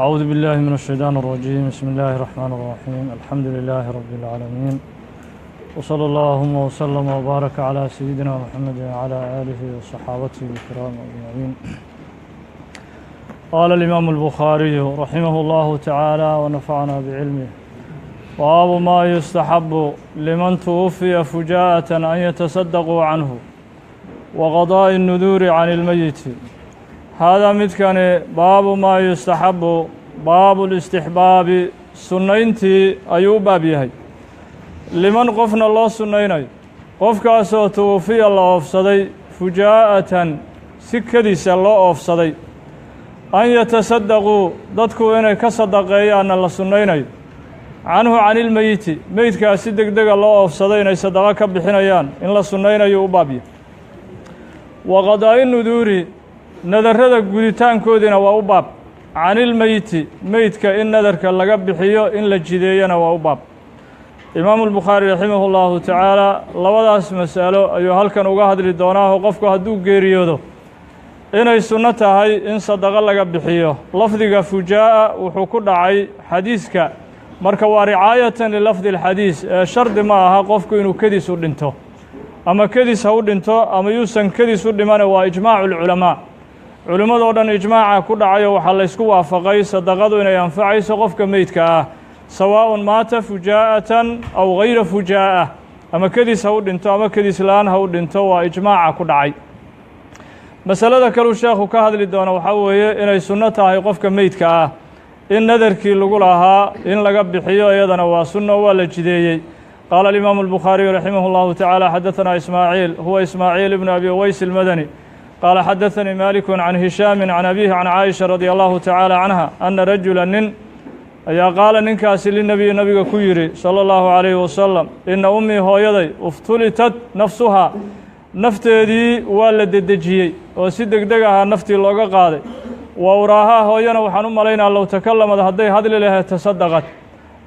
أعوذ بالله من الشيطان الرجيم. بسم الله الرحمن الرحيم. الحمد لله رب العالمين، وصلى اللهم وسلم وبارك على سيدنا محمد وعلى آله وصحابته الكرام أجمعين. قال الإمام البخاري رحمه الله تعالى ونفعنا بعلمه: باب ما يستحب لمن توفي فجاءة أن يتصدقوا عنه وقضاء النذور عن الميت. هذا متكن باب ما يستحب، باب الاستحباب سنينتي أيوب بيهي لمن قفنا الله سنيني قف كاسو توفي الله أفسدي فجاءة سكديس الله أفسدي أن يتصدقوا ضدكو إني كصدقيا أن الله سنيني عنه عن الميت ميت كاسدق دق الله أفسدي إني صدقك بحنيان إن الله سنيني يوبابي. وقضاء النذور nadarrada guditaankoodina waa u baab canilmeyti meydka in nadarka laga bixiyo in la jideeyana waa u baab. imaamu albukhaari raximahu llahu tacaala labadaas mas'alo ayuu halkan uga hadli doonaaho qofku hadduu geeriyoodo inay sunno tahay in sadaqo laga bixiyo. lafdiga fujaa'a wuxuu ku dhacay xadiiska, marka waa ricaayatan lilafdi alxadiis ee shardi ma aha qofku inuu kedis u dhinto ama kedis ha u dhinto ama yuusan kedis u dhimana waa ijmaacu lculamaa. culimmadoo dhan ijmaaca ku dhacayo waxaa laysku waafaqay sadaqadu inay anfacayso qofka meydka ah sawaa'un maata fujaa'atan aw gayra fujaa'a, ama kedis ha u dhinto ama kedis la-aan ha u dhinto, waa ijmaaca ku dhacay. masalada kaleu sheekhu ka hadli doona waxaa weeye inay sunno tahay qofka meydka ah in nadarkii lagu lahaa in laga bixiyo, iyadana waa sunno, waa la jideeyey. qaala alimaamu albukhaariyu raximah llahu tacaala xadaثanaa ismaaciil huwa ismaaciil ibnu abi uways almadani قال حدثني مالك عن هشام عن أبيه عن عائشة رضي الله تعالى عنها أن رجلا أيا قال ننكاس للنبي نبي كيري صلى الله عليه وسلم إن أمي هويدي افتلتت نفسها نفتدي والد الدجيي وسدق دقها نفتي لوغا قادي ووراها هوينا وحنم علينا لو تكلمت هدي هدل لها تصدقت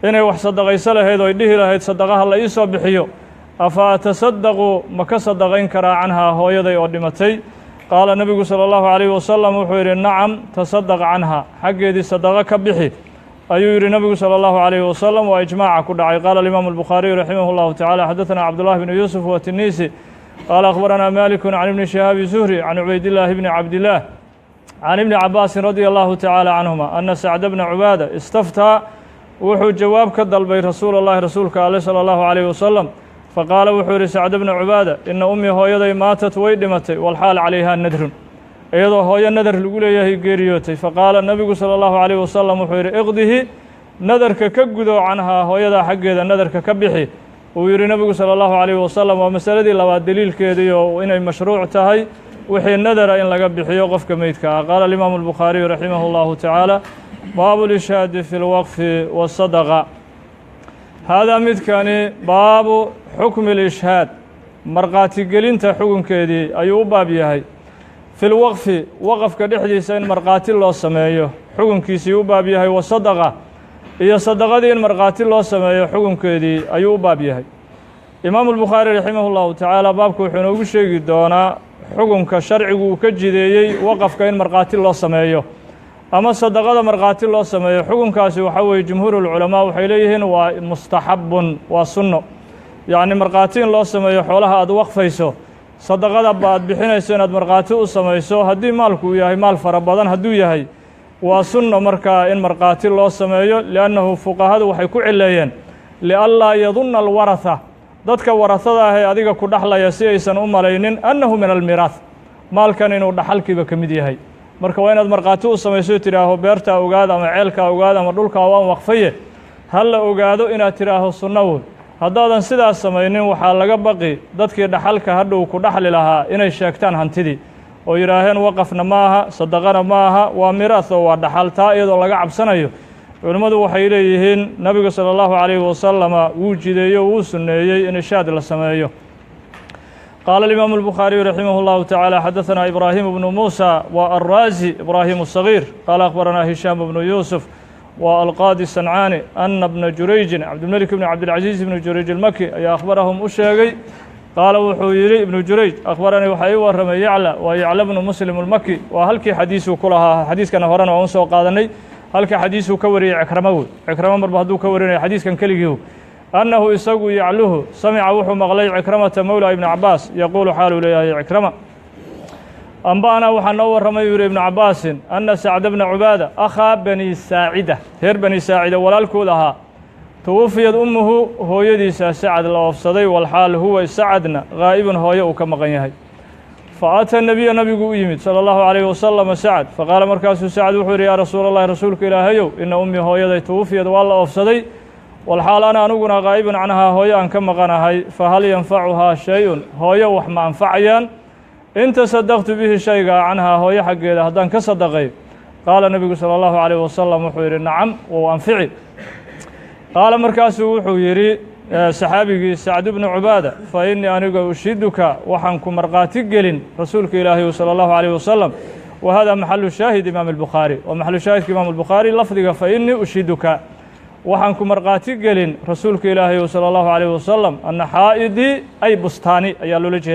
إني وحصدق يسله هيدو يديه لها تصدقها الله يسوى بحيو أفأتصدقوا مكصدقين كرا عنها هويدي ودمتي. qaala nebigu salى اllahu عalayه wasalam wuxuu yidhi nacam tasadaq canha, xaggeedii sadaqa ka bixi ayuu yidhi nebigu salى اllahu عalayه wasalam, waa ijmaaca ku dhacay. qaala alimaamu albukhaariyu raximah اllahu tacala xadaثana cabdullahi bnu yuusuf watinisi qaala akhbaranaa maliku can ibni shihaabi zuhri can cubaydillaahi bni cabdillaah can ibni cabaasin radia allahu tacaala canhuma ana sacda bna cubaada istaftaa wuxuu jawaab ka dalbay rasuula llahi rasuulka ale salى اllahu عalayه wasalam. faqaala wuxuu yidhi sacd bna cubaada ina ummii hooyaday maatat way dhimatay walxaal calayhaa nadrun, iyadoo hooyo nadar lagu leeyahay geeriyootay. faqaala nebigu salى اllahu عalayه wasalam wuxuu yidhi iqdihi nadarka ka gudo canhaa, hooyadaa xaggeeda nadarka ka bixi. uu yidhi nebigu salى اllahu عalayه wasalam waa masaladii labaad deliilkeedii oo inay mashruuc tahay wixii nadara in laga bixiyo qofka meydka ah. qaala alimaamu albukhaariyu raximah اllahu tacaala baabu lishaadi fi lwaqfi wasadqa. haadaa midkani baabu xukmi lishhaad, markhaatigelinta xukunkeedii ayuu u baab yahay. fi lwaqfi waqafka dhexdiisa in markhaati loo sameeyo xukunkiisii u baab yahay, wasadaqa iyo sadaqadii in markhaati loo sameeyo xukunkeedii ayuu u baab yahay. imaamu albukhaari raximah llahu tacaala baabka wuxuu inoogu sheegi doonaa xukunka sharcigu uu ka jideeyey waqafka in markhaati loo sameeyo ama sadaqada markhaati loo sameeyo. xukunkaasi waxaa weeye jumhuurulculamaa waxay leeyihiin waa mustaxabun, waa sunno. yacni markhaati in loo sameeyo xoolaha aad waqfayso, sadaqada ba aad bixinayso inaad markhaati u samayso, haddii maalku uu yahay maal fara badan hadduu yahay waa sunno markaa in markhaati loo sameeyo. liannahu fuqahadu waxay ku cileeyeen lianlaa yadunna alwaratha, dadka warahada ah ee adiga ku dhaxlaya si aysan u malaynin annahu min almiiraah, maalkan inuu dhaxalkiiba ka mid yahay. marka waa inaad markhaati u samayso tidhaaho beertaa ogaada ama ceelkaa ogaada ama dhulkaa waan waqfaye ha la ogaado inaad tidhaaho sunno wey. haddaadan sidaas samaynin waxaa laga baqi dadkii dhaxalka hadhow ku dhaxli lahaa inay sheegtaan hantidii oo yidhaaheen waqafna ma aha sadaqana ma aha waa miraas oo waa dhaxal, taa iyadoo laga cabsanayo. culimmadu waxay leeyihiin nebigu salى اllahu عalayhi wasalama wuu jideeyo wuu sunneeyey in ishaad la sameeyo. قال الإمام البخاري رحمه الله تعالى حدثنا إبراهيم بن موسى والرازي إبراهيم الصغير قال أخبرنا هشام بن يوسف والقاضي الصنعاني أن ابن جريج عبد الملك بن عبد العزيز بن جريج المكي أي أخبرهم أشيغي قال وحويري ابن جريج أخبرني وحي ورمي يعلى ويعلى بن مسلم المكي وهلكي حديثه كلها حديث كان هرنا وأنسوا قادني halka xadiisuu ka wariyey cikramo cikramo marba hadduu ka warinayo xadiiskan keligiihu annahu isagu yacluhu samica wuxuu maqlay cikramata mowla ibni cabaas yaquulu xaaluu leeyahay cikrama أنبأنا وحنا ورمي ابن عباس أن سعد بن عبادة أخا بني ساعدة هير بني ساعدة ولالكو لها توفيت أمه هو يدي سعد الأفصدي والحال هو سعدنا غائبا هو يؤك مغنيهي فأتى النبي قويمت صلى الله عليه وسلم سعد فقال مركز سعد وحوري يا رسول الله رسولك إلهي إن أمي هو يدي توفيت والله أفصدي والحال أنا أنقنا غائبا عنها هو أن كم مغنيهي فهل ينفعها شيء هو يوح ما أنفعيان إن تصدقت به شيئا عنها هو يحق إذا هدان كصدقي قال النبي صلى الله عليه وسلم وحيري نعم وأنفعي قال مركز وحيري صحابي سعد بن عبادة فإني أنا أشهدك وحنكم مرقاتي قلن رسولك إلهي صلى الله عليه وسلم وهذا محل الشاهد إمام البخاري ومحل الشاهد إمام البخاري لفظك فإني أشهدك وحنكم مرقاتي قلن رسولك إلهي صلى الله عليه وسلم أن حائدي أي بستاني أي اللولج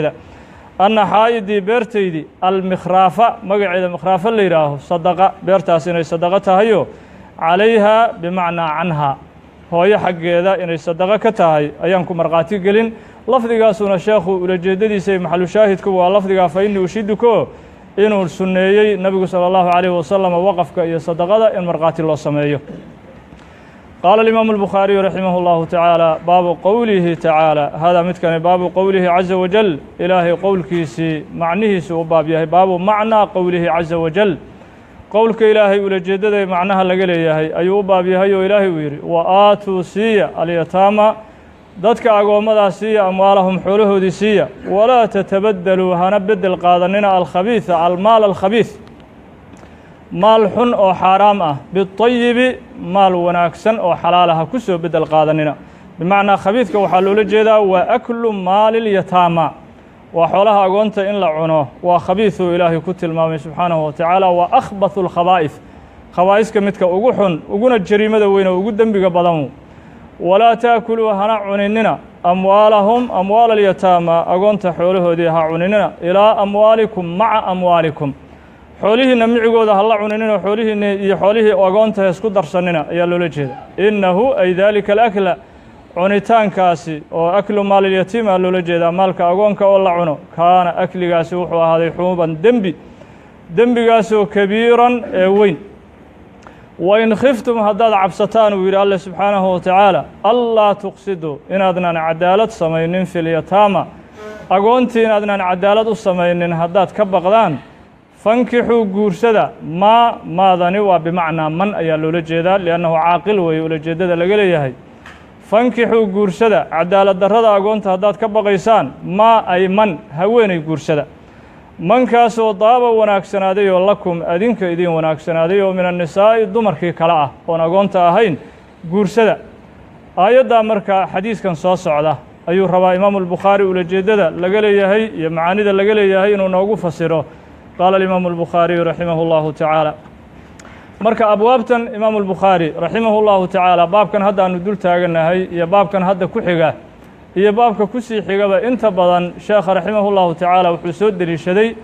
أن حائدي بيرتيدي المخرافة مقعد مخرافة اللي راه صدقة بيرتاسين صدقتها هيو عليها بمعنى عنها هو حق إذا إن صدقة كتاهي أيامكم مرقاتي قلين لفظي قاسونا الشيخ ولجددي سي محل شاهدكو ولفظي فإني أشيدكو إنه السنيي النبي صلى الله عليه وسلم وقفك إيا صدقة إن مرقاتي الله سميه قال الإمام البخاري رحمه الله تعالى باب قوله تعالى هذا متكن باب قوله عز وجل إلهي قولك سي معنيه سو باب يهي باب معنى قوله عز وجل قولك إلهي ولجدد معناها لقلي يهي أيو باب يهي إلهي ويري وآتوا سيا اليتامى ضدك أقومدا سيا أموالهم حوله دي سيا ولا تتبدلوا هنبدل قادننا الخبيث المال الخبيث مال حن أو حرام بالطيب مال وناكسن أو حلالها كسو بدل قادننا بمعنى خبيثك وحلول جدا وأكل مال اليتامى وحولها قنت إن لعنوه وخبيث إلهي كتل المامي سبحانه وتعالى وأخبث الخبائث خبائث كمتك أقوحن أقونا الجريمة دوين وقدم بقبضمو ولا تأكلوا هنا عنيننا أموالهم أموال اليتامى أقنت حوله ديها عنيننا إلى أموالكم مع أموالكم حوله نمعقود هلا عنيننا حوله أقنت يسكو درسننا يالو لجهد إنه أي ذلك الأكل cunitaan kaasi oo aklu maal yatiim loola jeedaa maalka agoonka oo la cuno kaana akligaasi wuxuu ahaaday xuuban dembigaasoo kabiiran ee weyn wain khiftum haddaad cabsataan uu yidhi alle subxaanahu watacaala allaa tuqsiduu inaadnan cadaalad samaynin fil yataama agoontii inaadnan cadaalad u samaynin haddaad ka baqdaan fankixuu guursada maadani waa bimacnaa man ayaa loola jeedaa liannahu caaqil weeye ulajeedada laga leeyahay fankixuu guursada cadaalad darrada agoonta haddaad ka baqaysaan maa ay man haweenay guursada mankaasoo daaba wanaagsanaaday oo lakum adinka idin wanaagsanaaday oo min annisaa'i dumarkii kale ah oon agoonta ahayn guursada aayaddaa marka xadiiskan soo socda ayuu rabaa imaamu albukhaari ulajeeddada laga leeyahay iyo macaanida laga leeyahay inuu noogu fasiro qaala alimaamu albukhaariyu raximahu allahu tacaala marka abwaabtan imaamu albukhaari raximahu llahu tacaala baabkan hadda aanu dul taaganahay iyo baabkan hadda ku xiga iyo baabka kusii xigaba inta badan sheekha raximahu llahu tacaala wuxuu soo deliishaday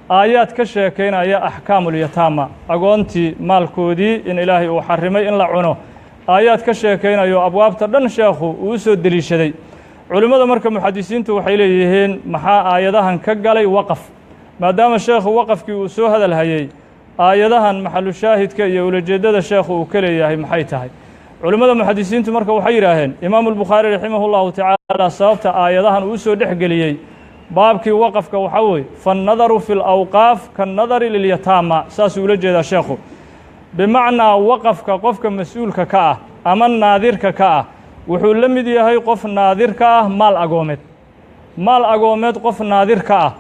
aayaad ka sheekaynaya axkaamulyataama agoontii maalkoodii in ilaahay uu xarimay in la cuno aayaad ka sheekaynayo abwaabta dhan sheekhu uu soo deliishaday culimmada marka muxadisiintu waxay leeyihiin maxaa aayadahan ka galay waqaf maadaama sheekhu waqafkii uu soo hadal hayay aayadahan maxalu shaahidka iyo ulajeeddada sheekhu uu ka leeyahay maxay tahay culimmada muxadisiintu marka waxay yidhaaheen imaamu albukhaari raximahu llahu tacaala sababta aayadahan uu soo dhex geliyey baabkii waqafka waxaa weeye faannadaru fi lawqaaf kaannadari lilyataama saasuu ula jeedaa sheekhu bimacnaa waqafka qofka mas-uulka ka ah ama naadirka ka ah wuxuu la mid yahay qof naadir ka ah maal agoomeed qof naadir ka ah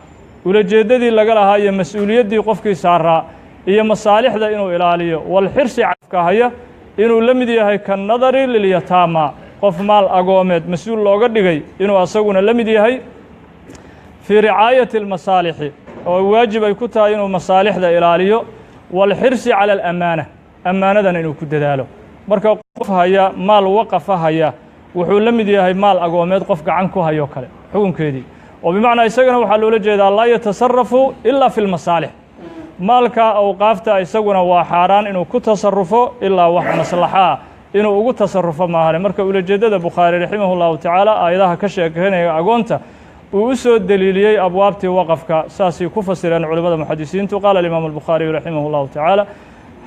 ulajeeddadii laga lahaa iyo mas-uuliyaddii qofkii saaraa iyo masaalixda inuu ilaaliyo walxirsi cafka haya inuu la mid yahay kannadari lilyataama qof maal agoomeed mas-uul looga dhigay inuu asaguna la mid yahay fii ricaayati almasaalixi oo waajib ay ku tahay inuu masaalixda ilaaliyo walxirsi cala alamaana ammaanadana inuu ku dadaalo marka qof haya maal waqafa haya wuxuu la mid yahay maal agoomeed qof gacan ku hayoo kale xukunkeedii oo bimacnaa isagana waxaa loola jeedaa laa yatasarafu ilaa fi lmasaalix maalka awqaafta isaguna waa xaaraan inuu ku tasarrufo ilaa wax maslaxa inuu ugu tasarrufo maahane marka ulajeedada bukhaari raximahullahu tacaala aayadaha ka sheekeynaya agoonta uu u soo daliiliyey abwaabtii waqafka saasay ku fasireen culimmada muxadisiintu qaala alimaamu albukhaariyu raximahullahu tacaala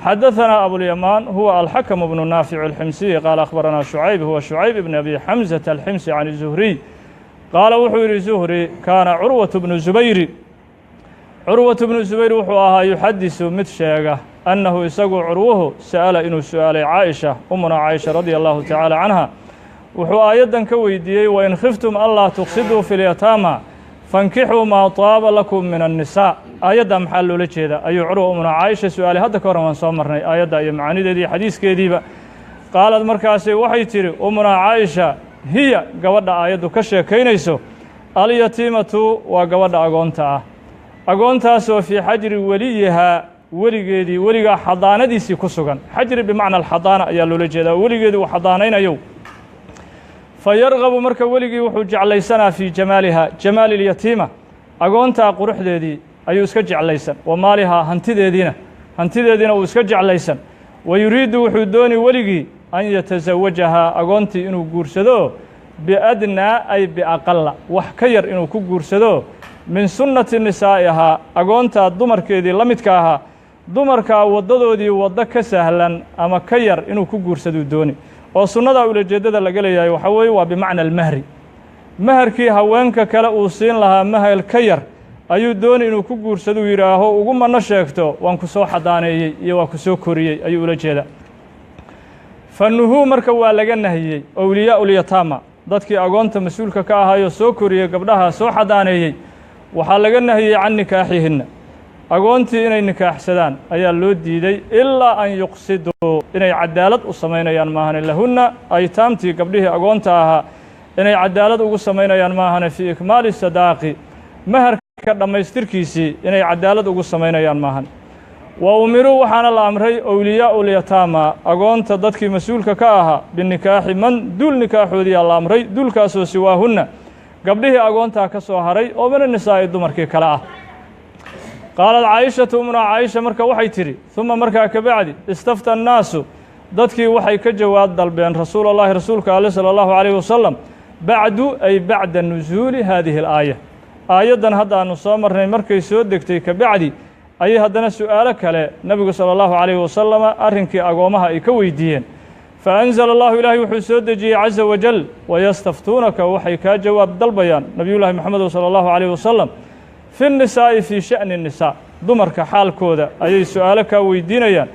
xadaثana abulyamaan huwa alxakm bnu naafic alximsiyi qaala akhbaranaa shucayb huwa shucayb ibn abi xamزata alximsi can الzuhriy qaala wuxuu yidhi zuhri kaana curwaة bnu zubayri curwaة bnu zubayr wuxuu ahaa yuxadisu mid sheega annahu isagu curwuhu sa'ala inuu su'aalay caaisha umuna caaisha radia allahu tacaala canha wuxuu aayaddan ka weydiiyey wain khiftum anlaa tuqsiduu fi lyataama fankixuu maa taaba lakum min annisaa aayadda maxaa loola jeeda ayuu curwa umuna caaisha su'aalay hadda ka horan waan soo marnay aayadda iyo macaanideedii xadiiskeediiba qaalad markaasi waxay tidhi umuna caaisha hiya gabadha aayaddu ka sheekaynayso alyatiimatu waa gabadha agoonta ah agoontaasoo fii xajri weliyihaa weligeedii weligaa xadaanadiisii ku sugan xajri bimacna alxadaana ayaa loola jeedaa weligeedii uu xadaanaynayo fa yargabu marka weligii wuxuu jeclaysanaa fii jamaaliha jamaali اlyatiima agoontaa quruxdeedii ayuu iska jeclaysan wa maalihaa hantideediina uu iska jeclaysan wa yuriidu wuxuu dooni weligii an yatasawajahaa agoontii inuu guursado biadnaa ay biaqala wax ka yar inuu ku guursado min sunnati nisaa'ihaa agoontaa dumarkeedii la midka ahaa dumarkaa waddadoodii waddo ka sahlan ama ka yar inuu ku guursaduu dooni oo sunnadaa ulajeeddada laga leeyahay waxaa weeye waa bimacna almahri maharkii haweenka kale uu siin lahaa mahel ka yar ayuu dooni inuu ku guursaduu yidhaaho ugu manno sheegto waan ku soo xadaaneeyey iyo waa ku soo koriyey ayuu ula jeedaa fannuhuu marka waa laga nahiyey owliyaa'u lyataama dadkii agoonta mas-uulka ka ahaayoo soo koriyey gabdhaha soo xadaaneeyey waxaa laga nahiyey can nikaaxihinna agoontii inay nikaaxsadaan ayaa loo diiday ilaa an yuqsiduu inay cadaalad u samaynayaan maahane lahunna aytaamtii gabdhihii agoonta ahaa inay cadaalad ugu samaynayaan maahane fii ikmaali sadaaqi maharka dhammaystirkiisii inay cadaalad ugu samaynayaan maahan wa umiruu waxaana la amray owliyaa'u lyataama agoonta dadkii mas-uulka ka ahaa binikaaxi man duul nikaaxoodiyaa la amray duulkaasoo siwaahunna gabdhihii agoontaa ka soo haray oo mina nisaa'i dumarkii kale ah qaalad caayishatu umuna caaisha marka waxay tidhi uma markaa ka bacdi istafta annaasu dadkii waxay ka jawaab dalbeen rasuula allahi rasuulka ale sala allahu calayhi wasalam bacdu ay bacda nusuuli haadihi alaaya aayaddan hadda aanu soo marnay markay soo degtay ka bacdi ayay haddana su'aalo kale nebigu sala allahu calayhi wasalama arrinkii agoomaha ay ka weydiiyeen fa anzala allahu ilaahay wuxuu soo dejiyey caza wajal wayastaftuunaka waxay kaa jawaab dalbayaan nebiyullaahi moxamedu sala allahu calayhi wasalam fi nnisaa'i fii sha'ni nnisaa dumarka xaalkooda ayay su'aalo kaa weydiinayaan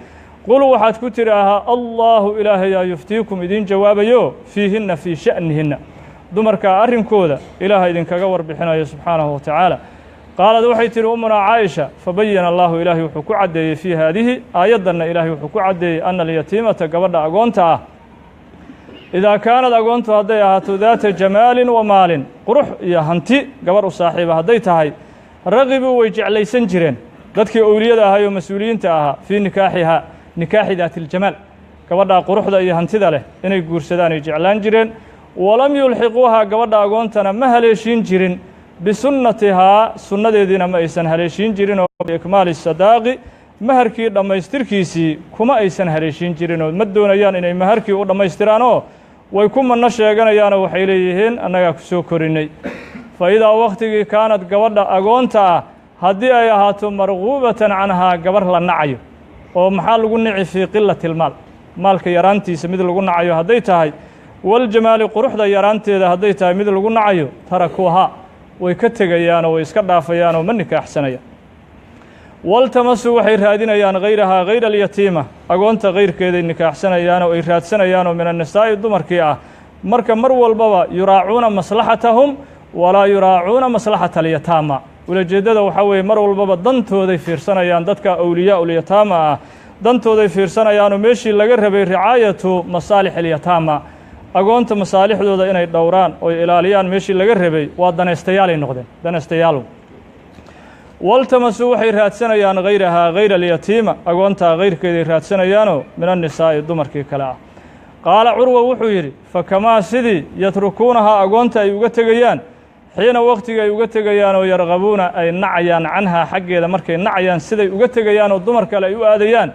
qul waxaad ku tidhi ahaa allaahu ilaahayaa yuftiikum idiin jawaabayo fiihinna fii sha'nihinna dumarkaa arrinkooda ilaaha idinkaga warbixinayo subxaanahu wa tacaala qaalad waxay tidhi ummunaa caaisha fabayana allaahu ilaahay wuxuu ku caddeeyey fii haadihi aayaddanna ilaahay wuxuu ku caddeeyey anna alyatiimata gabadha agoonta ah idaa kaanad agoontu hadday ahaato daata jamaalin wa maalin qurux iyo hanti gabarh u saaxiiba hadday tahay raqibuu way jeclaysan jireen dadkii owliyada ahay oo mas-uuliyiinta ahaa fii nikaaxihaa nikaaxi daatiiljamaal gabadhaa quruxda iyo hantida leh inay guursadaan ay jeclaan jireen walam yulxiquuhaa gabadha agoontana ma haleeshiin jirin bisunnatihaa sunnadeediina ma aysan haleeshiin jirin oo biikmaali sadaaqi maharkii dhammaystirkiisii kuma aysan haleeshiin jirin oo ma doonayaan inay maharkii u dhammaystiraanoo way ku manno sheeganayaanoo waxay leeyihiin annagaa ku soo korinnay fa idaa wakhtigii kaanad gabadha agoonta ah haddii ay ahaato marguubatan canhaa gabarh la nacayo oo maxaa lagu nici fii qilatilmaal maalka yaraantiisa mid lagu nacayo hadday tahay waljamaali quruxda yaraanteeda hadday tahay mid lagu nacayo tarakuuhaa way ka tegayaanoo way iska dhaafayaanoo ma nikaaxsanayaan waltamasuu waxay raadinayaan hayrahaa hayra alyatiima agoonta kayrkeeday nikaaxsanayaanoo ay raadsanayaanoo min annisaa'i dumarkii ah marka mar walbaba yuraacuuna maslaxatahum walaa yuraacuuna maslaxata alyataama ulajeeddada waxaa weeye mar walbaba dantooday fiirsanayaan dadka awliyaa'u lyataama ah dantooday fiirsanayaanoo meeshii laga rabay ricaayatu masaalix alyataama agoonta masaalixdooda inay dhowraan oy ilaaliyaan meeshii laga rabay waa danaystayaalay noqdeen danaystayaalow waltamasuu waxay raadsanayaan hayrahaa hayra alyatiima agoontaa kayrkeeday raadsanayaanoo min annisaa'i dumarkii kale ah qaala curwa wuxuu yidhi fakamaa sidii yatrukuunahaa agoonta ay uga tegayaan xiina waqtiga ay uga tegayaan oo yarqabuuna ay nacayaan canhaa xaggeeda markay nacayaan siday uga tegayaan oo dumar kale ay u aadayaan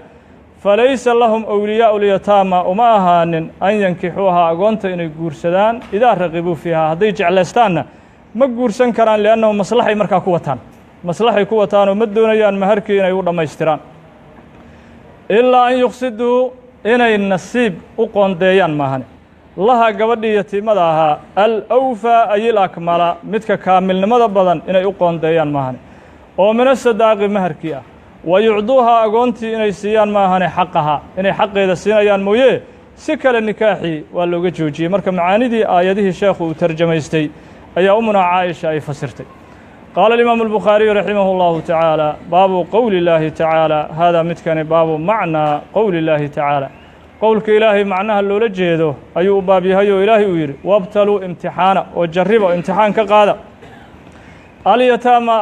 falaysa lahum awliyaa'u lyataama uma ahaanin an yankixuuhaa agoonta inay guursadaan idaa raqibuu fiihaa hadday jeclaystaanna ma guursan karaan liannahu maslaxay markaa ku wataan maslaxay ku wataanoo ma doonayaan maharkii inay u dhammaystiraan ilaa an yuqsiduu inay nasiib u qoondeeyaan maahane laha gabadhii yatiimada ahaa alawfaa ayil akmala midka kaamilnimada badan inay u qoondeeyaan maahane oo mina sadaaqi maharkii ah wa yucduuhaa agoontii inay siiyaan maahane xaqahaa inay xaqeeda siinayaan mooye si kale nikaaxii waa looga joojiyey marka macaanidii aayadihii sheekhu uu tarjamaystay ayaa umunaa caaisha ay fasirtay qaala alimaamu albukhaariyu raximah اllahu tacaala baabu qowli اllaahi tacaala haadaa midkani baabu macnaa qowli اllaahi tacaala qowlka ilaahay macnaha loola jeedo ayuu u baab yahay oo ilaahay uu yidhi wabtaluu imtixaana oo jarriba oo imtixaan ka qaada alyataama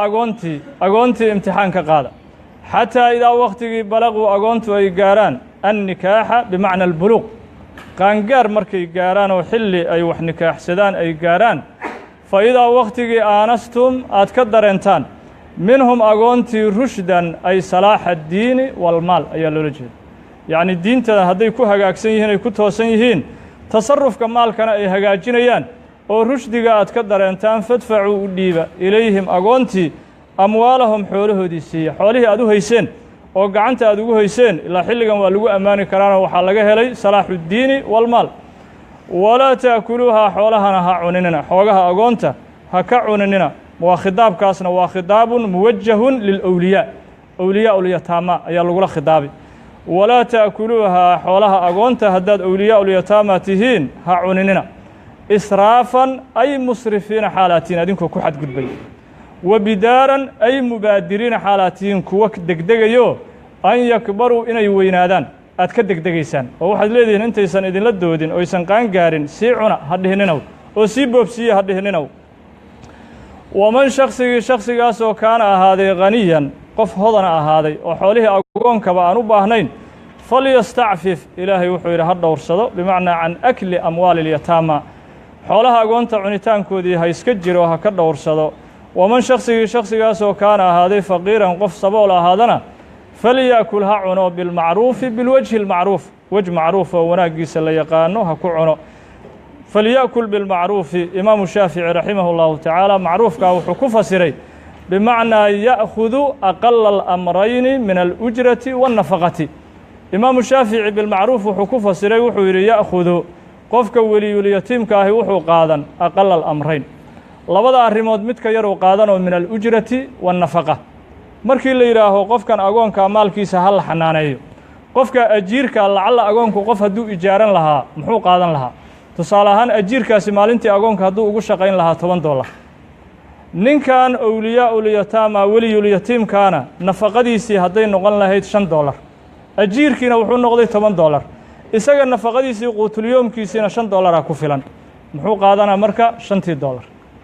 agoontii imtixaan ka qaada xataa idaa wakhtigii balaquu agoontu ay gaaraan annikaaxa bimacna albuluuq qaangaar markay gaaraan oo xilli ay wax nikaaxsadaan ay gaaraan fa idaa wakhtigii aanastum aad ka dareentaan minhum agoontii rushdan ay salaaxa addiini walmaal ayaa loola jeeda yacni diintada hadday ku hagaagsan yihiin ay ku toosan yihiin tasarufka maalkana ay hagaajinayaan oo rushdiga aad ka dareentaan fadfacuu u dhiiba ilayhim agoontii amwaalahum xoolahoodii siiya xoolihii aad u hayseen oo gacanta aad ugu hayseen ilaa xilligan waa lagu ammaani karaanoo waxaa laga helay salaaxu ddiini walmaal walaa ta'kuluuhaa xoolahana ha cuninina xoogaha agoonta ha ka cuninina waa khidaabkaasna waa khidaabun muwajahun lilowliyaa awliyaa ulyataama ayaa lagula khidaabi walaa ta'kuluuhaa xoolaha agoonta haddaad awliyaa ulyataama tihiin ha cuninina israafan ay musrifiina xaalaatiin adinkoo ku xadgudbay wa bidaaran ay mubaadiriina xaalaatiin kuwa degdegayo an yakbaruu inay weynaadaan aad ka degdegaysaan oo waxaad leedihiin intaysan idinla doodin oysan qaan gaarin sii cuna ha dhihininow oo sii boobsiiya ha dhihininow waman shaksigaasoo kaana ahaaday khaniyan qof hodana ahaaday oo xoolihii agoonkaba aan u baahnayn falyastacfif ilaahay wuxuu yidhi ha dhowrsado bimacnaa can akli amwaali اlyataama xoolaha agoonta cunitaankoodii ha iska jiro ha ka dhowrsado waman shaksigaasoo kaana ahaaday faqiiran qof sabool ahaadana falya'kul ha cuno bilmacruufi bilwajhi اlmacruuf wej macruuf oo wanaaggiisa la yaqaano ha ku cuno falya'kul bilmacruufi imaamu shaafici raximah اllahu tacaala macruufkaa wuxuu ku fasiray bimacnaa ya'khudu aqala alamrayni min alujrati waannafaqati imaamu shaafici bilmacruuf wuxuu ku fasiray wuxuu yidhi ya'khudu qofka weliyulyatiimka ahi wuxuu qaadan aqala alamrayn labada arrimood midka yaruu qaadan oo min alujrati waannafaqa markii la yidhaaho qofkan agoonka maalkiisa ha la xanaaneeyo qofka ajiirka lacalla agoonku qof hadduu ijaaran lahaa muxuu qaadan lahaa tusaale ahaan ajiirkaasi maalintii agoonka hadduu ugu shaqayn lahaa $10 ninkan awliyaa'ulyataama weliyulyatiimkaana nafaqadiisii hadday noqon lahayd $5 ajiirkiina wuxuu noqday $10 isaga nafaqadiisii quutulyoomkiisiina $5 ku filan muxuu qaadanaa marka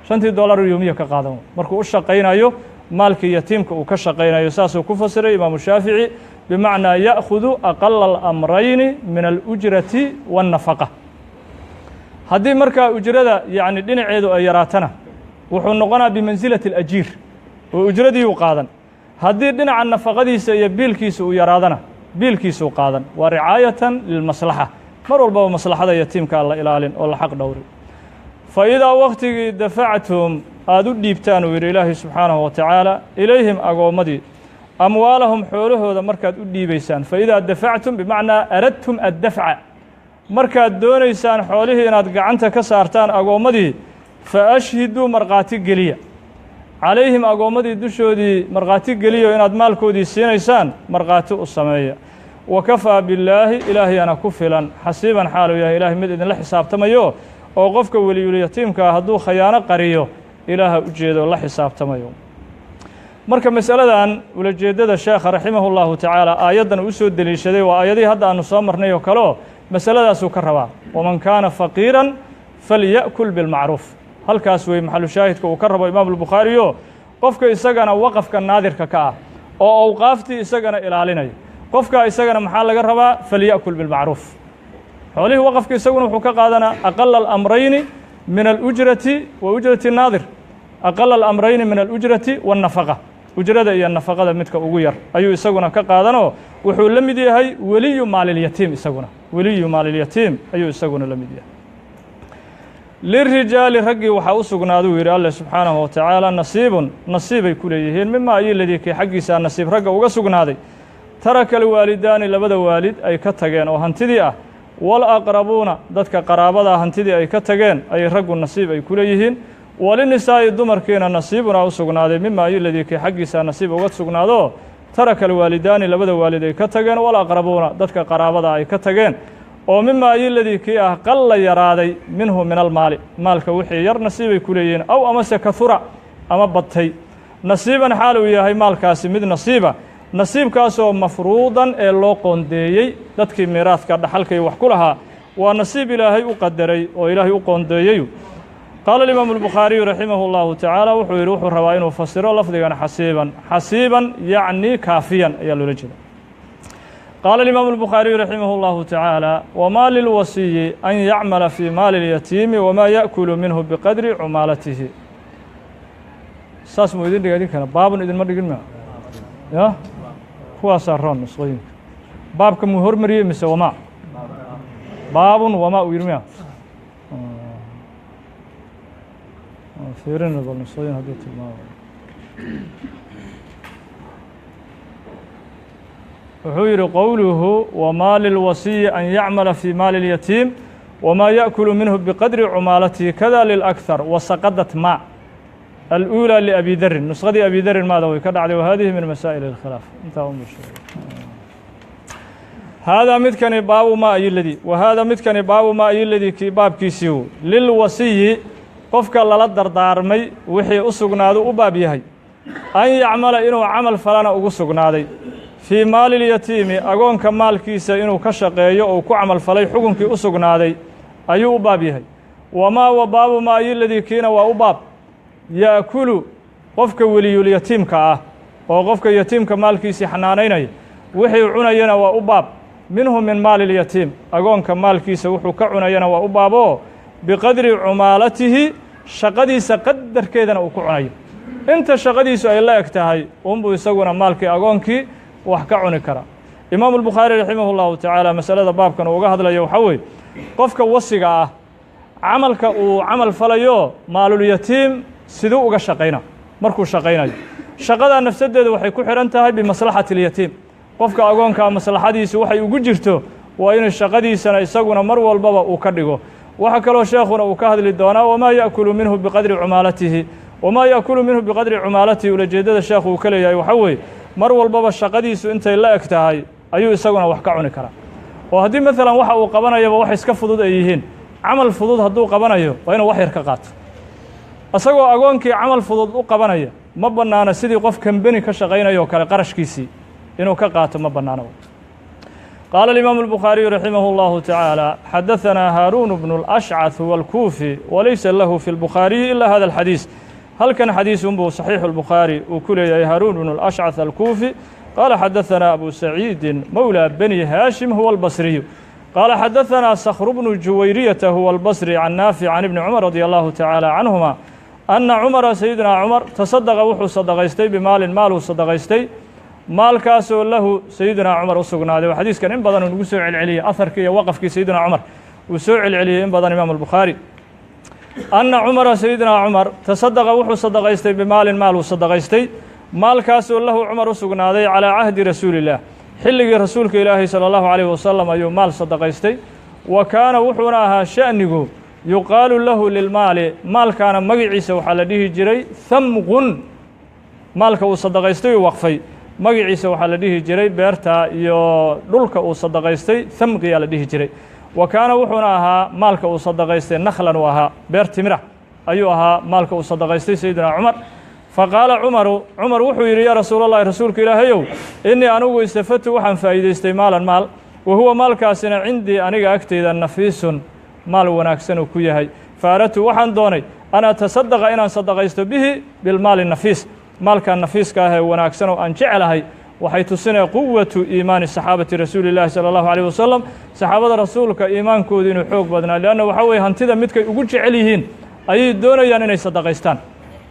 $5 yoomiya ka qaadan markuu u shaqaynayo maalkii yatiimka uu ka shaqaynayo saasuu ku fasiray imaamu shaafici bimacnaa ya'khudu aqala alamrayni min alujrati waannafaqa haddii markaa ujrada yacni dhinaceedu ay yaraatana wuxuu noqonaa bimansilati alajiir oo ujradiiuu qaadan haddii dhinaca nafaqadiisa iyo biilkiisa uu yaraadana biilkiisuu qaadan waa ricaayatan lilmaslaxa mar walbaba maslaxada yatiimka la ilaalin oo la xaq dhowri fa idaa wakhtigii dafactum aad u dhiibtaan uu yidhi ilaahay subxaanahu wa tacaala ilayhim agoommadii amwaalahum xoolahooda markaad u dhiibaysaan fa idaa dafactum bimacnaa aradtum addafca markaad doonaysaan xoolihii inaad gacanta ka saartaan agoommadii fa ashhiduu markhaati geliya calayhim agoommadii dushoodii markhaati geliyo inaad maalkoodii siinaysaan markhaati u sameeya wa kafaa billaahi ilaahayana ku filan xasiiban xaaluu yahay ilaahay mid idinla xisaabtamayo oo qofka weliyulyatiimkaa hadduu khayaano qariyo ilaaha u jeedo la xisaabtamayo marka masaladan ulajeeddada sheekha raximahu llahu tacaala aayaddan u soo deliishaday waa aayadihii hadda aanu soo marnay oo kaleo masaladaasuu ka rabaa waman kaana faqiiran falya'kul bilmacruuf halkaas wey maxalu shaahidka uu ka rabo imaamu albukhaariyo qofka isagana waqafka naadirka ka ah oo awqaaftii isagana ilaalinayo qofka isagana maxaa laga rabaa falya'kul bilmacruuf xoolihii waqafka isaguna wuxuu ka qaadanaa aqala alamrayni min alujrati wa ujrati naadir aqala alamrayni min alujrati waannafaqa ujrada iyo nafaqada midka ugu yar ayuu isaguna ka qaadanoo wuxuu la mid yahay weliyu maalilyatiim isaguna weliyu maalilyatiim ayuu isaguna la mid yahay lirijaali raggii waxaa u sugnaaduu yidhi alle subxaanahu watacaala nasiibun nasiibay ku leeyihiin mima ayiladii kii xaggiisaa nasiib ragga uga sugnaaday taraka alwaalidaani labada waalid ay ka tageen oo hantidii ah walaqrabuuna dadka qaraabada hantidii ay ka tageen ay raggu nasiib ay ku leeyihiin walinisaa'i dumarkiina nasiibunaa u sugnaaday mima ayiladii kii xaggiisaa nasiib uga sugnaadoo taraka alwaalidaani labada waalid ay ka tageen walaqrabuuna dadka qaraabada ay ka tageen oo mima ayiladii kii ah qalla yaraaday minhu min almaali maalka wixii yar nasiibay ku leeyihiin aw amase kahura ama badtay nasiiban xaal uu yahay maalkaasi mid nasiiba nasiibkaasoo mafruudan ee loo qoondeeyey dadkii miiraadka dhaxalkay wax ku lahaa waa nasiib ilaahay u qadaray oo ilaahay u qoondeeyeyu qaala alimaamu albukhaariyu raximahu اllahu tacaala wuxuu yidhi wuxuu rabaa inuu fasiro lafdigan xasiiban yacni kaafiyan ayaa loola jeeda qaala alimaamu albukhaariyu raximah اllahu tacaala wamaa lilwasiyi an yacmala fii maali اlyatiimi wamaa yaأkulu minhu biqadri cumaalatihi saas muu idin dhiga idinkana baabun idinma dhigin ma ya kuwaasaa roon nusqooyinka baabka muu hormariyey mise wamaa baabun wamaa uu yidhi mya fiirina bal nusqooyin hadduu tilmaamo wuxuu yidhi qowluhu wamaa lilwasiyi an yacmala fii maali اlyatiim wamaa yaأkulu minhu biqadri cumaalatihi kada lilakhar wasaqadat ma الأولى لأبي ذر نسخة أبي ذر ماذا ويكدعد وهذه من مسائل الخلاف انتهى هذا متكن باب ما أي الذي وهذا متكن باب ما أي الذي كي باب كيسيو للوصي قفك الله دردارمي وحي أسقنادو وبابيهي أن يعمل إنه عمل فلانا أسقنادي في مال اليتيم أقون كمال كيسا إنه كشقي أو كعمل فلي حكم كي أسقنادي أيو بابيهي وما وباب ما أي الذي كينا وأباب yaakulu qofka weliyulyatiimka ah oo qofka yatiimka maalkiisii xanaanaynaya wixii cunayana waa u baab minhu min maali اlyatiim agoonka maalkiisa wuxuu ka cunayana waa u baaboo biqadri cumaalatihi shaqadiisa qadarkeedana uu ku cunayo inta shaqadiisu ay la eg tahay unbuu isaguna maalkii agoonkii wax ka cuni karaa imaamu albukhaari raximah اllahu tacaala masalada baabkan uu uga hadlayo waxaa weeye qofka wasiga ah camalka uu camal falayo maalulyatiim siduu uga shaqayna markuu shaqaynayo shaqadaa nafsadeedu waxay ku xidhan tahay bimaslaxati اlyatiim qofka agoonkaa maslaxadiisu waxay ugu jirto waa inuu shaqadiisana isaguna mar walbaba uu ka dhigo waxa kaloo sheekhuna uu ka hadli doonaa wamaa yaأkulu minhu biqadri cumaalatihi wamaa yaأkulu minhu biqadri cumaalatihi ulajeedada sheekhu uu ka leeyahay waxaa weeye mar walbaba shaqadiisu intay la eg tahay ayuu isaguna wax ka cuni karaa oo haddii maalan waxa uu qabanayaba wax iska fudud ay yihiin camal fudud hadduu qabanayo waa inuu wax yar ka qaato isagoo agoonkii camal fudud u qabanaya ma bannaana sidii qof kambeni ka shaqaynayo kale qarashkiisii inuu ka qaato ma bannaano qaala alimaamu albukhaariyu raximah اllahu tacaala xadaثanaa haaruun bnu اlأshcaث wاlkuufi walaysa lahu fi اlbukhaariyi ila hada اlxadiis halkan xadiis unbuu saxiixu اlbukhaari uu ku leeyahay haaruun bnu اlأshcaث alkuufi qaala xadaثanaa abu saciidin mowlى bani haashim huwa اlbasriyu قال حدثنا صخر بن جويرية هو البصري عن نافع عن ابن عمر رضي الله تعالى عنهما أن عمر سيدنا عمر تصدق وحو صدقيستي بمال مال صدقيستي مال كاسو له سيدنا عمر وسقناده وحديث كان إن بدن وسوع العلي أثر كي وقف كي سيدنا عمر وسوع العلي إن بدن إمام البخاري أن عمر سيدنا عمر تصدق وحو صدقيستي بمال مال صدقيستي مال كاسو له عمر وسقناده على عهد رسول الله xilligii rasuulka ilaahay salى اllahu عalيه wasalam ayuu maal sadaqaystay wa kaana wuxuuna ahaa sha'nigu yuqaalu lahu lilmaali maalkaana magaciisa waxaa la dhihi jiray hamqun maalka uu sadaqaystay uu waqfay magaciisa waxaa la dhihi jiray beerta iyo dhulka uu sadaqaystay hamqiyaa la dhihi jiray wa kaana wuxuuna ahaa maalka uu sadaqaystay nakhlan uu ahaa beer timira ayuu ahaa maalka uu sadaqaystay sayidina cumar faqaala cumaru cumar wuxuu yidhi yaa rasuul allahi rasuulka ilaahayow innii anigu istafadtu waxaan faa'iidaystay maalan maal wa huwa maalkaasina cindii aniga agteyda nafiisun maal wanaagsan uu ku yahay fa aradtu waxaan doonay an atasadaqa inaan sadaqaysto bihi bilmaali nafiis maalkan nafiiska ah ee wanaagsan oo aan jecelahay waxay tusinaya quwatu iimaani saxaabati rasuuli llahi sala allahu alayh wasalam saxaabada rasuulka iimaankoodu inuu xoog badnaa lianna waxaa weeye hantida midkay ugu jecel yihiin ayay doonayaan inay sadaqaystaan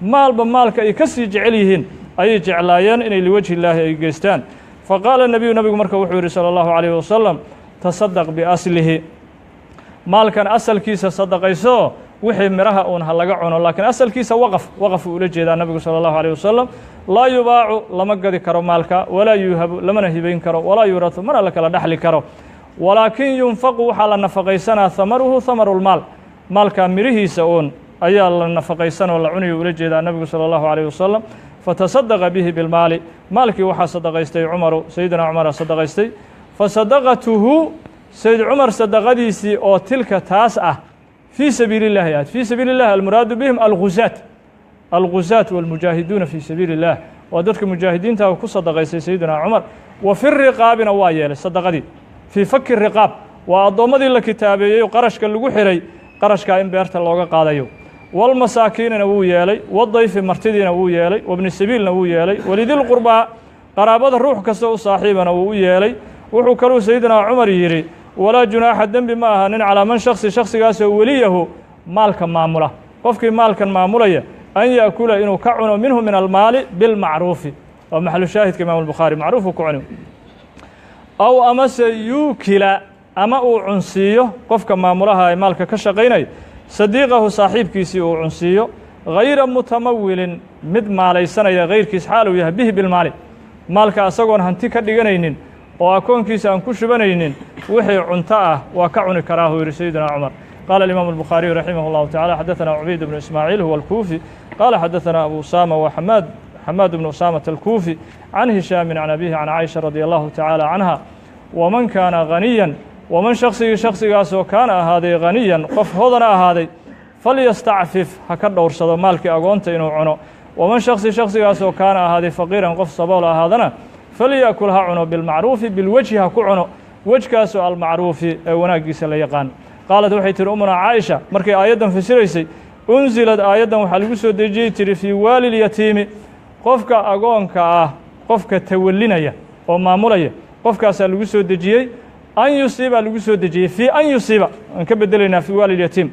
maalba maalka ay ka sii jecel yihiin ayay jeclaayeen inay liwajhi illaahi ay geystaan faqaala nabiyu nabigu marka wuxuu yidhi salى اllahu عalayه wasalam tasadaq biaslihi maalkan asalkiisa sadaqayso wixii miraha uun ha laga cuno laakiin asalkiisa waqaf uu ula jeedaa nabigu salى اllahu عalيه wasalam laa yubaacu lama gadi karo maalka walaa yuuhabu lamana hibayn karo walaa yuurahu mana la kala dhexli karo walaakin yunfaqu waxaa la nafaqaysanaa hamaruhu hamaru lmaal maalkaa mirihiisa uun ayaa la nafaqaysan oo la cunayo ula jeedaa nabigu salى اllahu عalيه wasalam fatasadaqa bihi bilmaali maalkii waxaa sadaqaystay cumaru sayidina cumara sadaqaystay fasadaqatuhu sayd cumar sadaqadiisii oo tilka taas ah fii sabiili اllahi aad fii sabiili اllahi almuraadu bihim alguzaat wاlmujaahiduuna fii sabiili اllah waa dadka mujaahidiinta ku sadaqaystay sayidina cumar wa fi riqaabina waa yeelay sadaqadii fii faki riqaab waa addoommadii la kitaabeeyey qarashka lagu xiray qarashkaa in beerta looga qaadayo walmasaakiinina wuu yeelay wadayfi martidiina wuu yeelay wabni sabiilna wuu yeelay walidilqurbaa qaraabada ruux kasta u saaxiibana wuu u yeelay wuxuu kaluu sayidina cumar yidhi walaa junaaxa dembi ma aha nin calaa man shaksigaasoo weliyahu maalka maamula qofkii maalkan maamulaya an yaأkula inuu ka cuno minhu min almaali bilmacruufi waa maxalu shaahidka imaam albukhaari macruufuu ku cuni aw amase yuukila ama uu cunsiiyo qofka maamulaha ee maalka ka shaqaynaya sadiiqahu saaxiibkiisii uu cunsiiyo hayra mutamawilin mid maalaysanaya hayrkiis xaal uu yahay bihi bilmaali maalka asagoon hanti ka dhiganaynin oo akoonkiisa aan ku shubanaynin wixii cunto ah waa ka cuni karaa huu yidhi sayidina cumar qaala alimaamu albukhaariyu raximah اllahu tacala xadaثana cubayd bnu ismaaciil huwa alkuufi qaala xadaثana abu usama wa xamaad bnu usaamata alkuufi can hishaamin can abihi can caaisha radi allahu tacaala canha waman kaana haniyan waman shaksigaasoo kaana ahaaday haniyan qof hodana ahaaday falyastacfif ha ka dhowrsado maalkii agoonta inuu cuno waman shaksigaasoo kaana ahaaday faqiiran qof sabool ahaadana falya'kul ha cuno bilmacruufi bilwejhi ha ku cuno wejkaasoo almacruufi ee wanaaggiisa la yaqaan qaalad waxay tihi umuna caaisha markay aayaddan fasiraysay unsilad aayaddan waxaa lagu soo dejiyey tihi fii waali lyatiimi qofka agoonka ah qofka tawallinaya oo maamulaya qofkaasaa lagu soo dejiyey an yusiibaa lagu soo dejiyey fii an yusiiba aan ka bedelaynaa fii waali lyatiim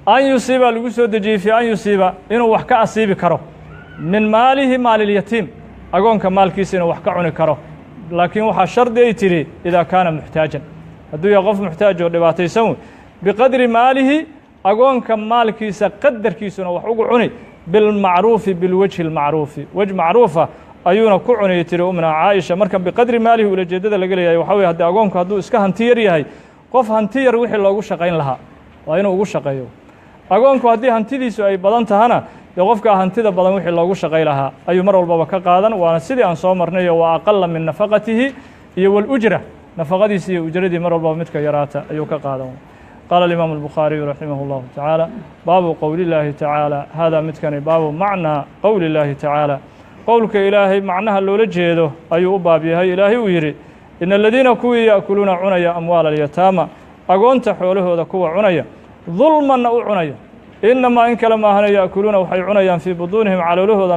an yusiibaa lagu soo dejiyey fii an yusiiba inuu wax ka asiibi karo min maalihi maalilyatiim agoonka maalkiisa inuu wax ka cuni karo laakiin waxaa shardi ay tidhi idaa kaana muxtaajan hadduu yahay qof muxtaaj oo dhibaataysan wey biqadri maalihi agoonka maalkiisa qadarkiisuna wax ugu cuni bilmacruufi bilwejhi اlmacruufi wej macruufa ayuuna ku cunayay tiri umna caaisha marka biqadri maalihi ulajeedada laga leeyahay waxaa weye haddii agoonku hadduu iska hanti yar yahay qof hanti yar wixii loogu shaqayn lahaa waa inuu ugu shaqeeyo agoonku haddii hantidiisu ay badan tahana dee qofkaa hantida badan wixii loogu shaqay lahaa ayuu mar walbaba ka qaadan waana sidii aan soo marnayo wa aqala min nafaqatihi iyo walujra nafaqadiisi iyo ujradii mar walbaba midka yaraata ayuu ka qaadan qaala alimaamu albukhaariyu raximah اllahu tacaala baabu qowli llaahi tacaala haadaa midkani baabu macnaa qowli llaahi tacaala qowlka ilaahay macnaha loola jeedo ayuu u baab yahay ilaahay uu yidhi ina aladiina kuwii ya'kuluuna cunaya amwaala alyataama agoonta xoolahooda kuwa cunaya dulmanna u cunaya inamaa in kale maahana ya'kuluuna waxay cunayaan fii buduunihim caloolahooda